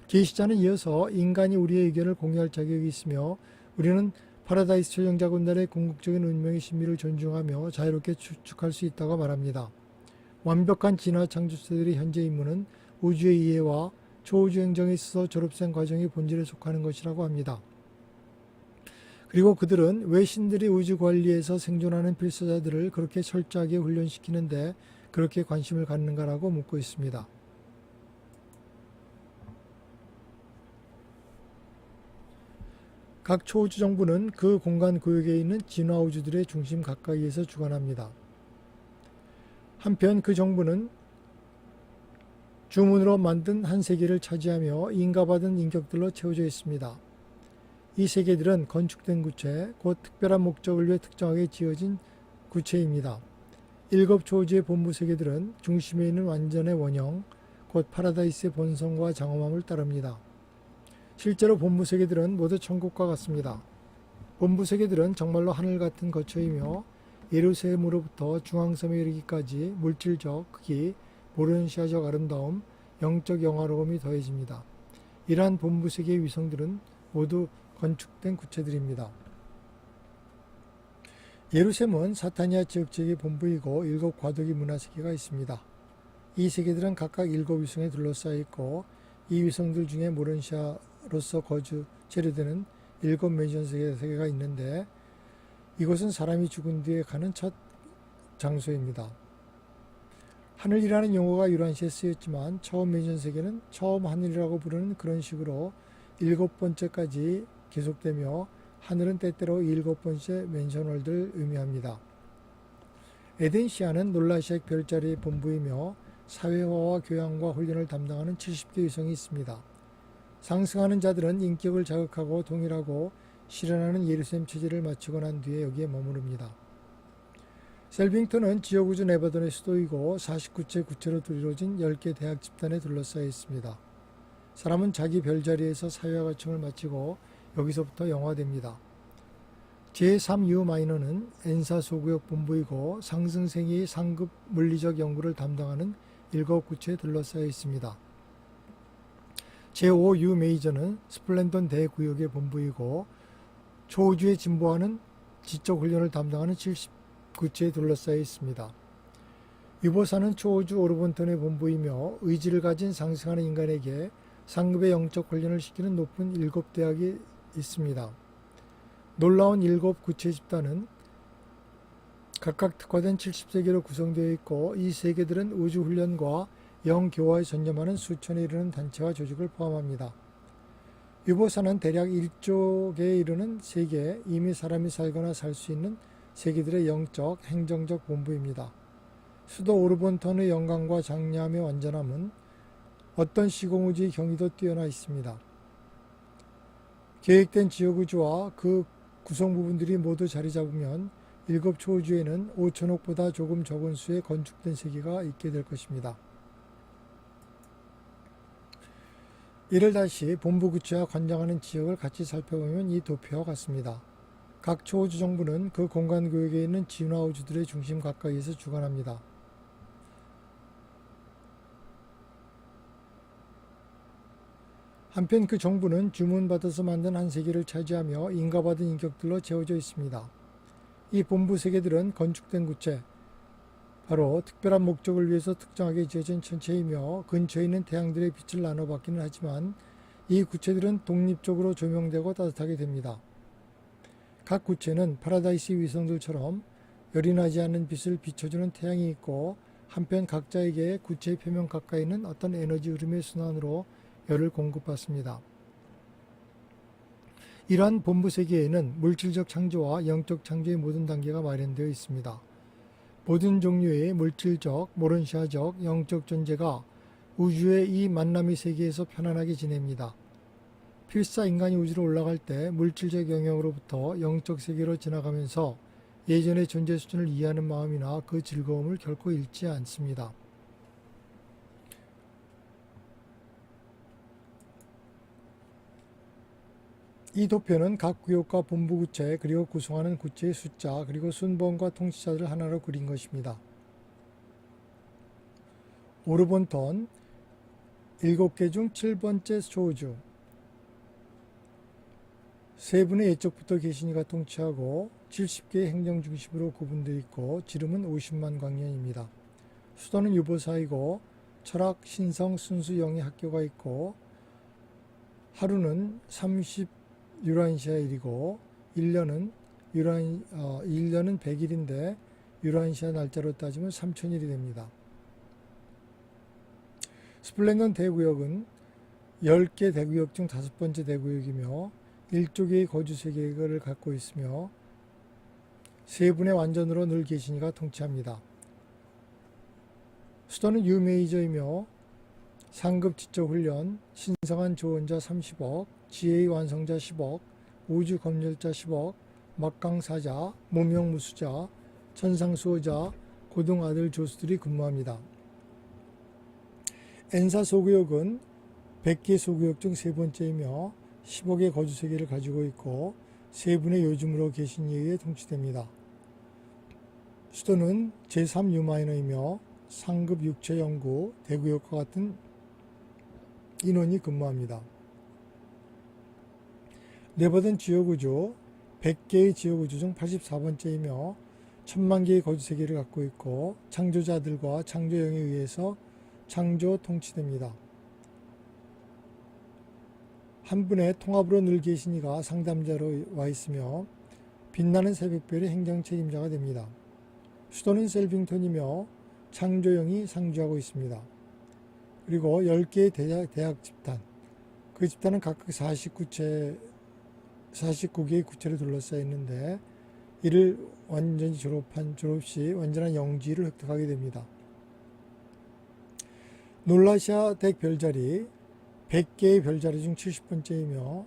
계시자는 이어서 인간이 우리의 의견을 공유할 자격이 있으며 우리는 파라다이스 최종자 군단의 궁극적인 운명의 신비를 존중하며 자유롭게 추측할 수 있다고 말합니다. 완벽한 진화 창조체들의 현재 임무는 우주의 이해와 초우주 행정에 있어서 졸업생 과정의 본질에 속하는 것이라고 합니다. 그리고 그들은 왜 신들이 우주 관리에서 생존하는 필사자들을 그렇게 철저하게 훈련시키는데 그렇게 관심을 갖는가라고 묻고 있습니다. 각 초우주 정부는 그 공간 구역에 있는 진화 우주들의 중심 가까이에서 주관합니다. 한편 그 정부는 주문으로 만든 한 세계를 차지하며 인가받은 인격들로 채워져 있습니다. 이 세계들은 건축된 구체, 곧 특별한 목적을 위해 특정하게 지어진 구체입니다. 7 초우주의 본부 세계들은 중심에 있는 완전의 원형, 곧 파라다이스의 본성과 장엄함을 따릅니다. 실제로 본부 세계들은 모두 천국과 같습니다. 본부 세계들은 정말로 하늘 같은 거처이며 예루살렘으로부터 중앙섬에 이르기까지 물질적 크기, 모르는시아적 아름다움, 영적 영화로움이 더해집니다. 이러한 본부 세계의 위성들은 모두 건축된 구체들입니다. 예루살렘은 사타니아 지역지역의 본부이고 7 과도기 문화세계가 있습니다. 이 세계들은 각각 7 위성에 둘러싸여 있고 이 위성들 중에 모르는시아로서 체류되는 7 맨션 세계가 있는데 이곳은 사람이 죽은 뒤에 가는 첫 장소입니다. 하늘이라는 용어가 유란시에 쓰였지만 처음 멘션세계는 처음 하늘이라고 부르는 그런 식으로 7번째까지 계속되며 하늘은 때때로 7번째 멘션월드를 의미합니다. 에덴시아는 놀라시아 별자리의 본부이며 사회화와 교양과 훈련을 담당하는 70개 위성이 있습니다. 상승하는 자들은 인격을 자극하고 동일하고 실현하는 예루살렘 체제를 마치고 난 뒤에 여기에 머무릅니다. 셀빙턴은 지역우주 네바던의 수도이고 49채 구체로 이루어진 10개 대학 집단에 둘러싸여 있습니다. 사람은 자기 별자리에서 사회화 과정을 마치고 여기서부터 영화됩니다. 제3U 마이너는 엔사 소구역 본부이고 상승세계의 상급 물리적 연구를 담당하는 7구체에 둘러싸여 있습니다. 제5U 메이저는 스플렌던 대구역의 본부이고 초우주에 진보하는 지적 훈련을 담당하는 70구체에 둘러싸여 있습니다. 유보사는 초우주 오르본턴의 본부이며 의지를 가진 상승하는 인간에게 상급의 영적 훈련을 시키는 높은 7대학이 있습니다. 놀라운 7구체 집단은 각각 특화된 70세계로 구성되어 있고 이 세계들은 우주훈련과 영교화에 전념하는 수천에 이르는 단체와 조직을 포함합니다. 유보사는 대략 1조 개에 이르는 세계, 이미 사람이 살거나 살 수 있는 세계들의 영적, 행정적 본부입니다. 수도 오르본턴의 영광과 장려함의 완전함은 어떤 시공우주의 경이도 뛰어나 있습니다. 계획된 지역우주와 그 구성 부분들이 모두 자리 잡으면 7초우주에는 5천억보다 조금 적은 수의 건축된 세계가 있게 될 것입니다. 이를 다시 본부구체와 관장하는 지역을 같이 살펴보면 이 도표와 같습니다. 각 초우주 정부는 그 공간 구역에 있는 진화 우주들의 중심 가까이에서 주관합니다. 한편 그 정부는 주문받아서 만든 한 세계를 차지하며 인가받은 인격들로 채워져 있습니다. 이 본부 세계들은 건축된 구체, 바로 특별한 목적을 위해서 특정하게 지어진 천체이며 근처에 있는 태양들의 빛을 나눠받기는 하지만 이 구체들은 독립적으로 조명되고 따뜻하게 됩니다. 각 구체는 파라다이스 위성들처럼 열이 나지 않는 빛을 비춰주는 태양이 있고 한편 각자에게 구체의 표면 가까이는 어떤 에너지 흐름의 순환으로 열을 공급받습니다. 이러한 본부 세계에는 물질적 창조와 영적 창조의 모든 단계가 마련되어 있습니다. 모든 종류의 물질적, 모론시아적, 영적 존재가 우주의 이 만남의 세계에서 편안하게 지냅니다. 필사 인간이 우주로 올라갈 때 물질적 영역으로부터 영적 세계로 지나가면서 예전의 존재 수준을 이해하는 마음이나 그 즐거움을 결코 잃지 않습니다. 이 도표는 각 구역과 본부 구체 그리고 구성하는 구체의 숫자 그리고 순번과 통치자들을 하나로 그린 것입니다. 오르본턴 7개 중 7번째 초우주, 세 분의 예적부터 계시니가 통치하고 70개의 행정 중심으로 구분되어 있고 지름은 50만 광년입니다. 수도는 유보사이고 철학, 신성, 순수, 영의 학교가 있고 하루는 30유란시아일이고 1년은 100일인데 유란시아 날짜로 따지면 3000일이 됩니다. 스플렌던 대구역은 10개 대구역 중 5번째 대구역이며 1조개의 거주 세계를 갖고 있으며 세 분의 완전으로 늘 계시니가 통치합니다. 수도는 유메이저이며 상급 지적 훈련, 신성한 조언자 30억, 지혜의 완성자 10억, 우주 검열자 10억, 막강사자, 무명무수자, 천상수호자, 고등아들 조수들이 근무합니다. 엔사 소구역은 100개 소구역 중 세 번째이며 10억의 거주세계를 가지고 있고 세 분의 요즘으로 계신 이에 의해 통치됩니다. 수도는 제3유마이너이며 상급 육체 연구, 대구역과 같은 인원이 근무합니다. 네바던 지역우주 100개의 지역우주 중 84번째이며 1000만 개의 거주세계를 갖고 있고 창조자들과 창조영에 의해서 창조 통치됩니다. 한 분의 통합으로 늘 계시니가 상담자로 와 있으며 빛나는 새벽별의 행정 책임자가 됩니다. 수도는 셀빙턴이며 창조영이 상주하고 있습니다. 그리고 10개의 대학 집단, 그 집단은 각각 49개의 구체를 둘러싸여 있는데 이를 완전히 졸업 시 완전한 영지를 획득하게 됩니다. 놀라시아 덱 별자리 100개의 별자리 중 70번째이며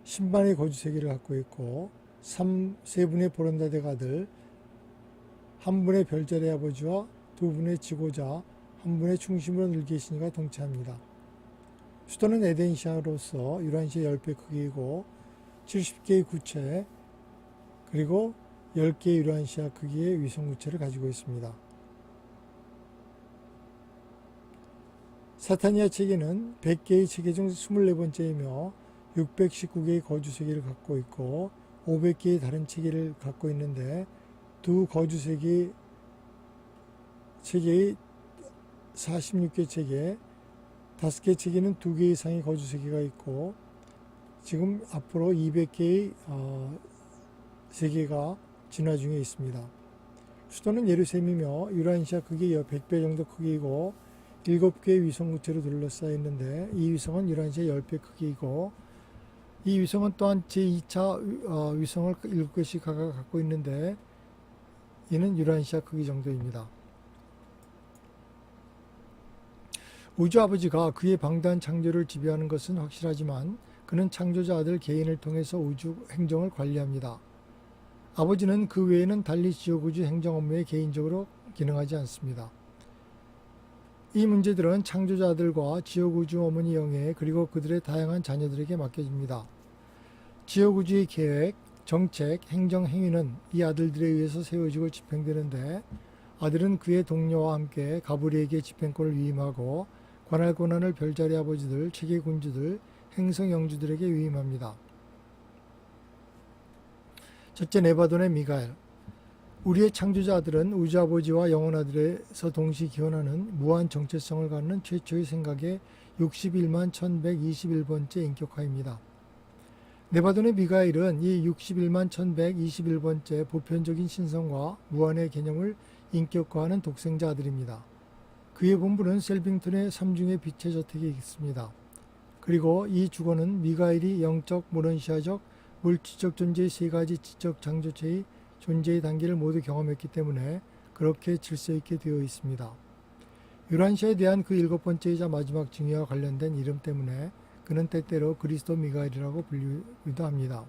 신반의 거주세계를 갖고 있고 3분의 보란다덱 아들, 1분의 별자리 아버지와 2분의 지고자, 1분의 충심으로 늘 계시니가 동체합니다. 수도는 에덴시아로서 유란시의 10배 크기이고 70개의 구체 그리고 10개의 유란시아 크기의 위성구체를 가지고 있습니다. 사타니아 체계는 100개의 체계 중 24번째이며 619개의 거주세계를 갖고 있고 500개의 다른 체계를 갖고 있는데 두 거주세계 체계의 46개 체계, 5개 체계는 2개 이상의 거주세계가 있고 지금 앞으로 200개의 세계가 진화 중에 있습니다. 수도는 예루살렘이며 유란시아 크기의 100배 정도 크기이고 7개의 위성구체로 둘러싸여 있는데 이 위성은 유란시아 10배 크기이고 이 위성은 또한 제2차 위성을 7개씩 각각 갖고 있는데 이는 유란시아 크기 정도입니다. 우주 아버지가 그의 방대한 창조를 지배하는 것은 확실하지만 그는 창조자 아들 개인을 통해서 우주 행정을 관리합니다. 아버지는 그 외에는 달리 지옥우주 행정 업무에 개인적으로 기능하지 않습니다. 이 문제들은 창조자 아들과 지옥우주 어머니 영예 그리고 그들의 다양한 자녀들에게 맡겨집니다. 지옥우주의 계획, 정책, 행정, 행위는 이 아들들에 의해서 세워지고 집행되는데 아들은 그의 동료와 함께 가브리에게 집행권을 위임하고 관할 권한을 별자리 아버지들, 체계 군주들, 행성 영주들에게 위임합니다. 첫째, 네바돈의 미가엘. 우리의 창조자 아들은 우주 아버지와 영혼 아들에서 동시 기원하는 무한 정체성을 갖는 최초의 생각의 61만 1121번째 인격화입니다. 네바돈의 미가엘은 이 61만 1121번째 보편적인 신성과 무한의 개념을 인격화하는 독생자 아들입니다. 그의 본부는 셀빙턴의 삼중의 빛의 저택에 있습니다. 그리고 이 주거는 미가엘이 영적, 모런시아적, 물질적 존재의 세 가지 지적 창조체의 존재의 단계를 모두 경험했기 때문에 그렇게 질서 있게 되어 있습니다. 유란시아에 대한 그 7번째이자 마지막 징후와 관련된 이름 때문에 그는 때때로 그리스도 미가엘이라고 불리기도 합니다.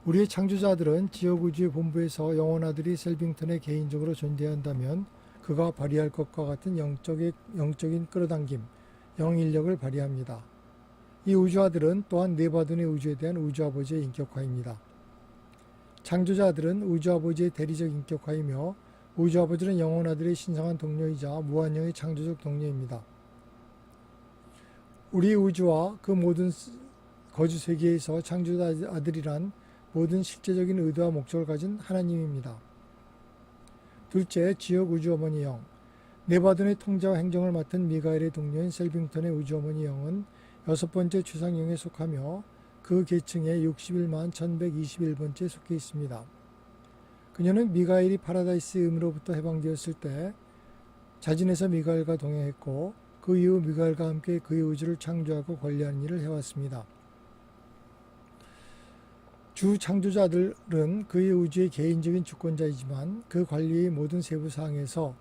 우리의 창조자 아들은 지옥우주의 본부에서 영혼 아들이 셀빙턴에 개인적으로 존재해야 한다면 그가 발휘할 것과 같은 영적인 끌어당김, 영인력을 발휘합니다. 이 우주 아들은 또한 네바돈의 우주에 대한 우주 아버지의 인격화입니다. 창조자 아들은 우주 아버지의 대리적 인격화이며 우주 아버지는 영혼 아들의 신성한 동료이자 무한영의 창조적 동료입니다. 우리 우주와 그 모든 거주 세계에서 창조자 아들이란 모든 실제적인 의도와 목적을 가진 하나님입니다. 둘째, 지역 우주 어머니 영. 네바돈의 통제와 행정을 맡은 미가엘의 동료인 셀빙턴의 우주 어머니 영은 6번째 최상영에 속하며 그 계층의 61만 1121번째에 속해 있습니다. 그녀는 미가엘이 파라다이스의 음으로부터 해방되었을 때 자진해서 미가엘과 동행했고 그 이후 미가엘과 함께 그의 우주를 창조하고 관리하는 일을 해왔습니다. 주 창조자들은 그의 우주의 개인적인 주권자이지만 그 관리의 모든 세부 사항에서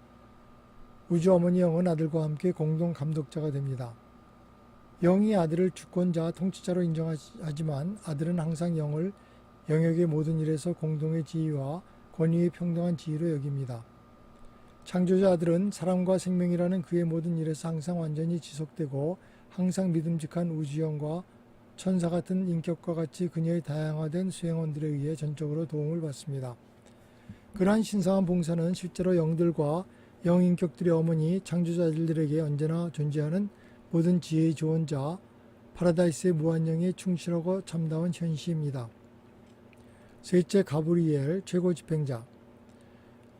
우주 어머니 영은 아들과 함께 공동 감독자가 됩니다. 영이 아들을 주권자, 통치자로 인정하지만 아들은 항상 영을 영역의 모든 일에서 공동의 지위와 권위의 평등한 지위로 여깁니다. 창조자 아들은 사람과 생명이라는 그의 모든 일에서 항상 완전히 지속되고 항상 믿음직한 우주영과 천사 같은 인격과 같이 그녀의 다양화된 수행원들에 의해 전적으로 도움을 받습니다. 그러한 신성한 봉사는 실제로 영들과 영인격들의 어머니 창조자들에게 언제나 존재하는 모든 지혜의 조언자 파라다이스의 무한영에 충실하고 참다운 현시입니다. 셋째, 가브리엘 최고 집행자.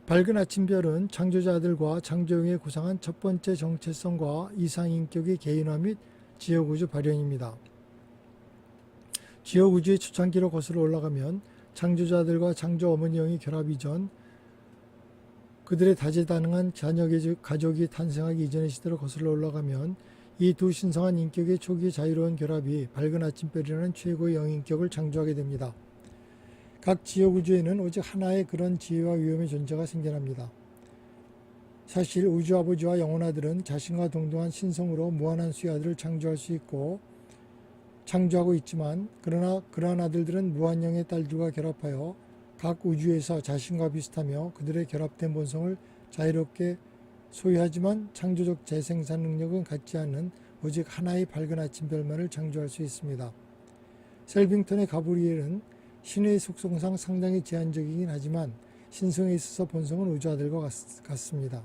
밝은 아침별은 창조자들과 창조영의 구상한 첫 번째 정체성과 이상인격의 개인화 및 지역우주 발현입니다. 지역우주의 초창기로 거슬러 올라가면 창조자들과 창조 어머니 영의 결합 이전 그들의 다재다능한 가족이 탄생하기 이전의 시대로 거슬러 올라가면 이 두 신성한 인격의 초기 자유로운 결합이 밝은 아침별이라는 최고의 영인격을 창조하게 됩니다. 각 지역 우주에는 오직 하나의 그런 지혜와 위엄의 존재가 생겨납니다. 사실 우주 아버지와 영혼 아들은 자신과 동등한 신성으로 무한한 수의 아들을 창조하고 있지만, 그러나 그러한 아들들은 무한영의 딸들과 결합하여 각 우주에서 자신과 비슷하며 그들의 결합된 본성을 자유롭게 소유하지만 창조적 재생산 능력은 갖지 않는 오직 하나의 밝은 아침별만을 창조할 수 있습니다. 셀빙턴의 가브리엘은 신의 속성상 상당히 제한적이긴 하지만 신성에 있어서 본성은 우주 아들과 같습니다.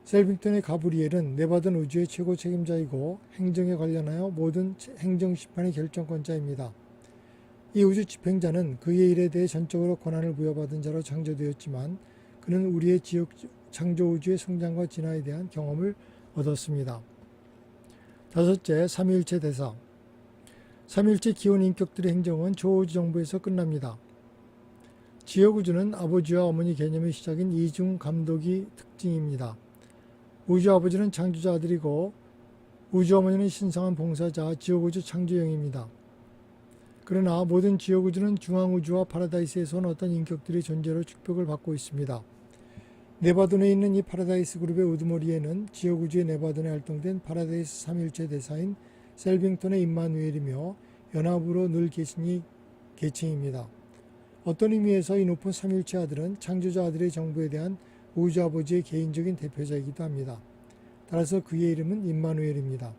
셀빙턴의 가브리엘은 내받은 우주의 최고 책임자이고 행정에 관련하여 모든 행정 심판의 결정권자입니다. 이 우주 집행자는 그의 일에 대해 전적으로 권한을 부여받은 자로 창조되었지만 그는 우리의 창조 우주의 성장과 진화에 대한 경험을 얻었습니다. 다섯째, 삼위일체 대사. 삼위일체 기원 인격들의 행정은 초우주 정부에서 끝납니다. 지역 우주는 아버지와 어머니 개념의 시작인 이중 감독이 특징입니다. 우주 아버지는 창조자 아들이고 우주 어머니는 신성한 봉사자, 지역 우주 창조영입니다. 그러나 모든 지역 우주는 중앙 우주와 파라다이스에서 온 어떤 인격들의 존재로 축복을 받고 있습니다. 네바돈에 있는 이 파라다이스 그룹의 우두머리에는 지역 우주의 네바돈에 활동된 파라다이스 삼위일체 대사인 셀빙턴의 임마누엘이며 연합으로 늘 계신 계층입니다. 어떤 의미에서 이 높은 삼위일체 아들은 창조자 아들의 정부에 대한 우주 아버지의 개인적인 대표자이기도 합니다. 따라서 그의 이름은 임마누엘입니다.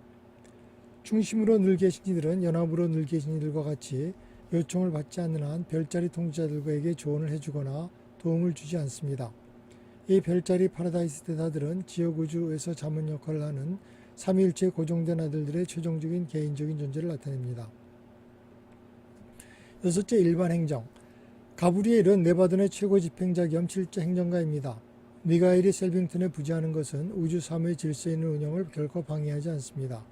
중심으로 늘 계신 이들은 연합으로 늘 계신 이들과 같이 요청을 받지 않는 한 별자리 통치자들에게 조언을 해주거나 도움을 주지 않습니다. 이 별자리 파라다이스 대사들은 지역 우주에서 자문 역할을 하는 삼위일체에 고정된 아들들의 최종적인 개인적인 존재를 나타냅니다. 여섯째, 일반 행정. 가브리엘은 네바돈의 최고 집행자 겸 실제 행정가입니다. 미가엘이 셀빙턴에 부지하는 것은 우주 사무의 질서 있는 운영을 결코 방해하지 않습니다.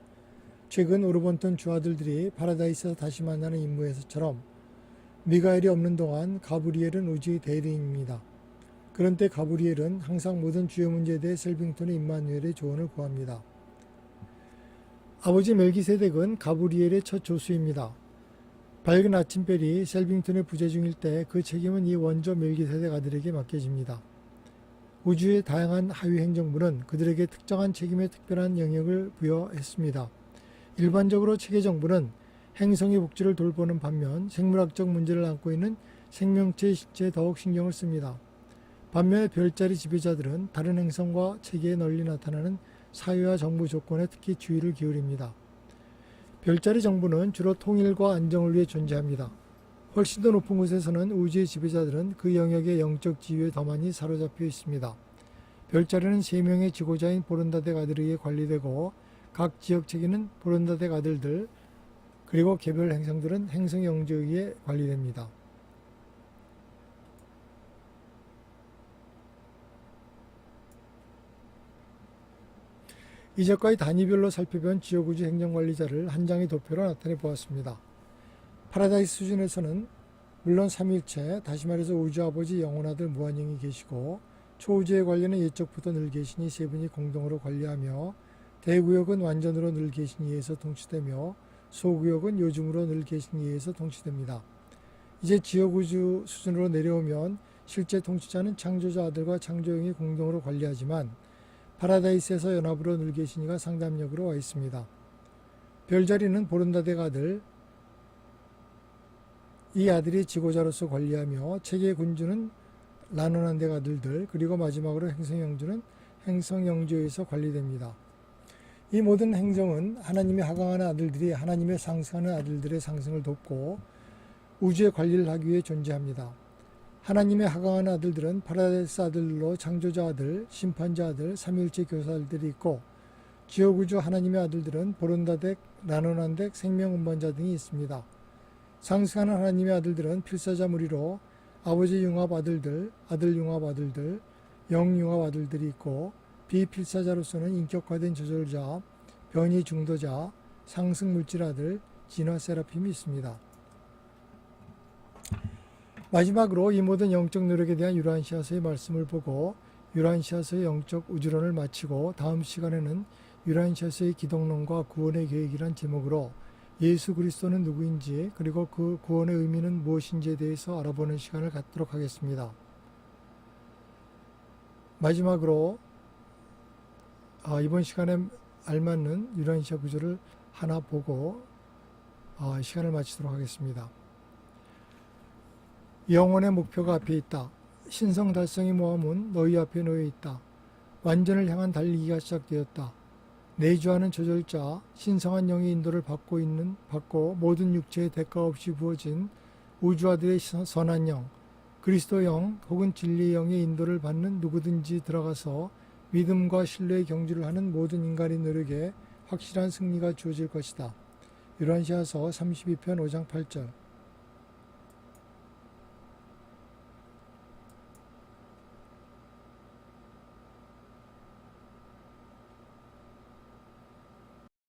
최근 오르본턴 주아들들이 파라다이스에서 다시 만나는 임무에서처럼 미가엘이 없는 동안 가브리엘은 우주의 대리인입니다. 그런 때 가브리엘은 항상 모든 주요 문제에 대해 셀빙턴의 임마누엘의 조언을 구합니다. 아버지 멜기세덱은 가브리엘의 첫 조수입니다. 밝은 아침별이 셀빙턴의 부재 중일 때 그 책임은 이 원조 멜기세덱 아들에게 맡겨집니다. 우주의 다양한 하위 행정부는 그들에게 특정한 책임의 특별한 영역을 부여했습니다. 일반적으로 체계정부는 행성의 복지를 돌보는 반면 생물학적 문제를 안고 있는 생명체의 실체에 더욱 신경을 씁니다. 반면에 별자리 지배자들은 다른 행성과 체계에 널리 나타나는 사회와 정부 조건에 특히 주의를 기울입니다. 별자리 정부는 주로 통일과 안정을 위해 존재합니다. 훨씬 더 높은 곳에서는 우주의 지배자들은 그 영역의 영적 지위에 더 많이 사로잡혀 있습니다. 별자리는 3명의 지고자인 보른다덱 아들에 의해 관리되고 각 지역 체계는 보른다덱 아들들 그리고 개별 행성들은 행성 영주에 의해 관리됩니다. 이제까지 단위별로 살펴본 지역우주 행정관리자를 한 장의 도표로 나타내 보았습니다. 파라다이스 수준에서는 물론 삼위일체, 다시 말해서 우주 아버지 영혼 아들 무한영이 계시고 초우주에 관련해 예적부터 늘 계시니 세 분이 공동으로 관리하며 대구역은 완전으로 늘 계신 이에서 통치되며 소구역은 요즘으로 늘 계신 이에서 통치됩니다. 이제 지역우주 수준으로 내려오면 실제 통치자는 창조자 아들과 창조영이 공동으로 관리하지만 파라다이스에서 연합으로 늘 계신 이가 상담역으로 와 있습니다. 별자리는 보른다덱 아들, 이 아들이 지고자로서 관리하며 체계 군주는 라노난덱 아들들, 그리고 마지막으로 행성영주는 행성영주에서 관리됩니다. 이 모든 행정은 하나님의 하강하는 아들들이 하나님의 상승하는 아들들의 상승을 돕고 우주의 관리를 하기 위해 존재합니다. 하나님의 하강하는 아들들은 파라다이스 아들로 창조자 아들, 심판자 아들, 삼위일체 교사들이 있고 지역우주 하나님의 아들들은 보른다덱, 라노난덱, 생명운반자 등이 있습니다. 상승하는 하나님의 아들들은 필사자 무리로 아버지 융합 아들들, 아들 융합 아들들, 영 융합 아들들이 있고 비필사자로서는 인격화된 저절자, 변이 중도자, 상승 물질 아들, 진화 세라핌이 있습니다. 마지막으로 이 모든 영적 노력에 대한 유라시아서의 말씀을 보고 유라시아서의 영적 우주론을 마치고 다음 시간에는 유라시아서의 기독론과 구원의 계획이란 제목으로 예수 그리스도는 누구인지 그리고 그 구원의 의미는 무엇인지에 대해서 알아보는 시간을 갖도록 하겠습니다. 마지막으로 이번 시간에 알맞는 유라시아 구조를 하나 보고 시간을 마치도록 하겠습니다. 영혼의 목표가 앞에 있다. 신성 달성의 모함은 너희 앞에 놓여 있다. 완전을 향한 달리기가 시작되었다. 내주하는 조절자, 신성한 영의 인도를 받고 모든 육체의 대가 없이 부어진 우주아들의 선한 영, 그리스도 영 혹은 진리의 영의 인도를 받는 누구든지 들어가서 믿음과 신뢰의 경주를 하는 모든 인간의 노력에 확실한 승리가 주어질 것이다. 유라시아서 32편 5장 8절.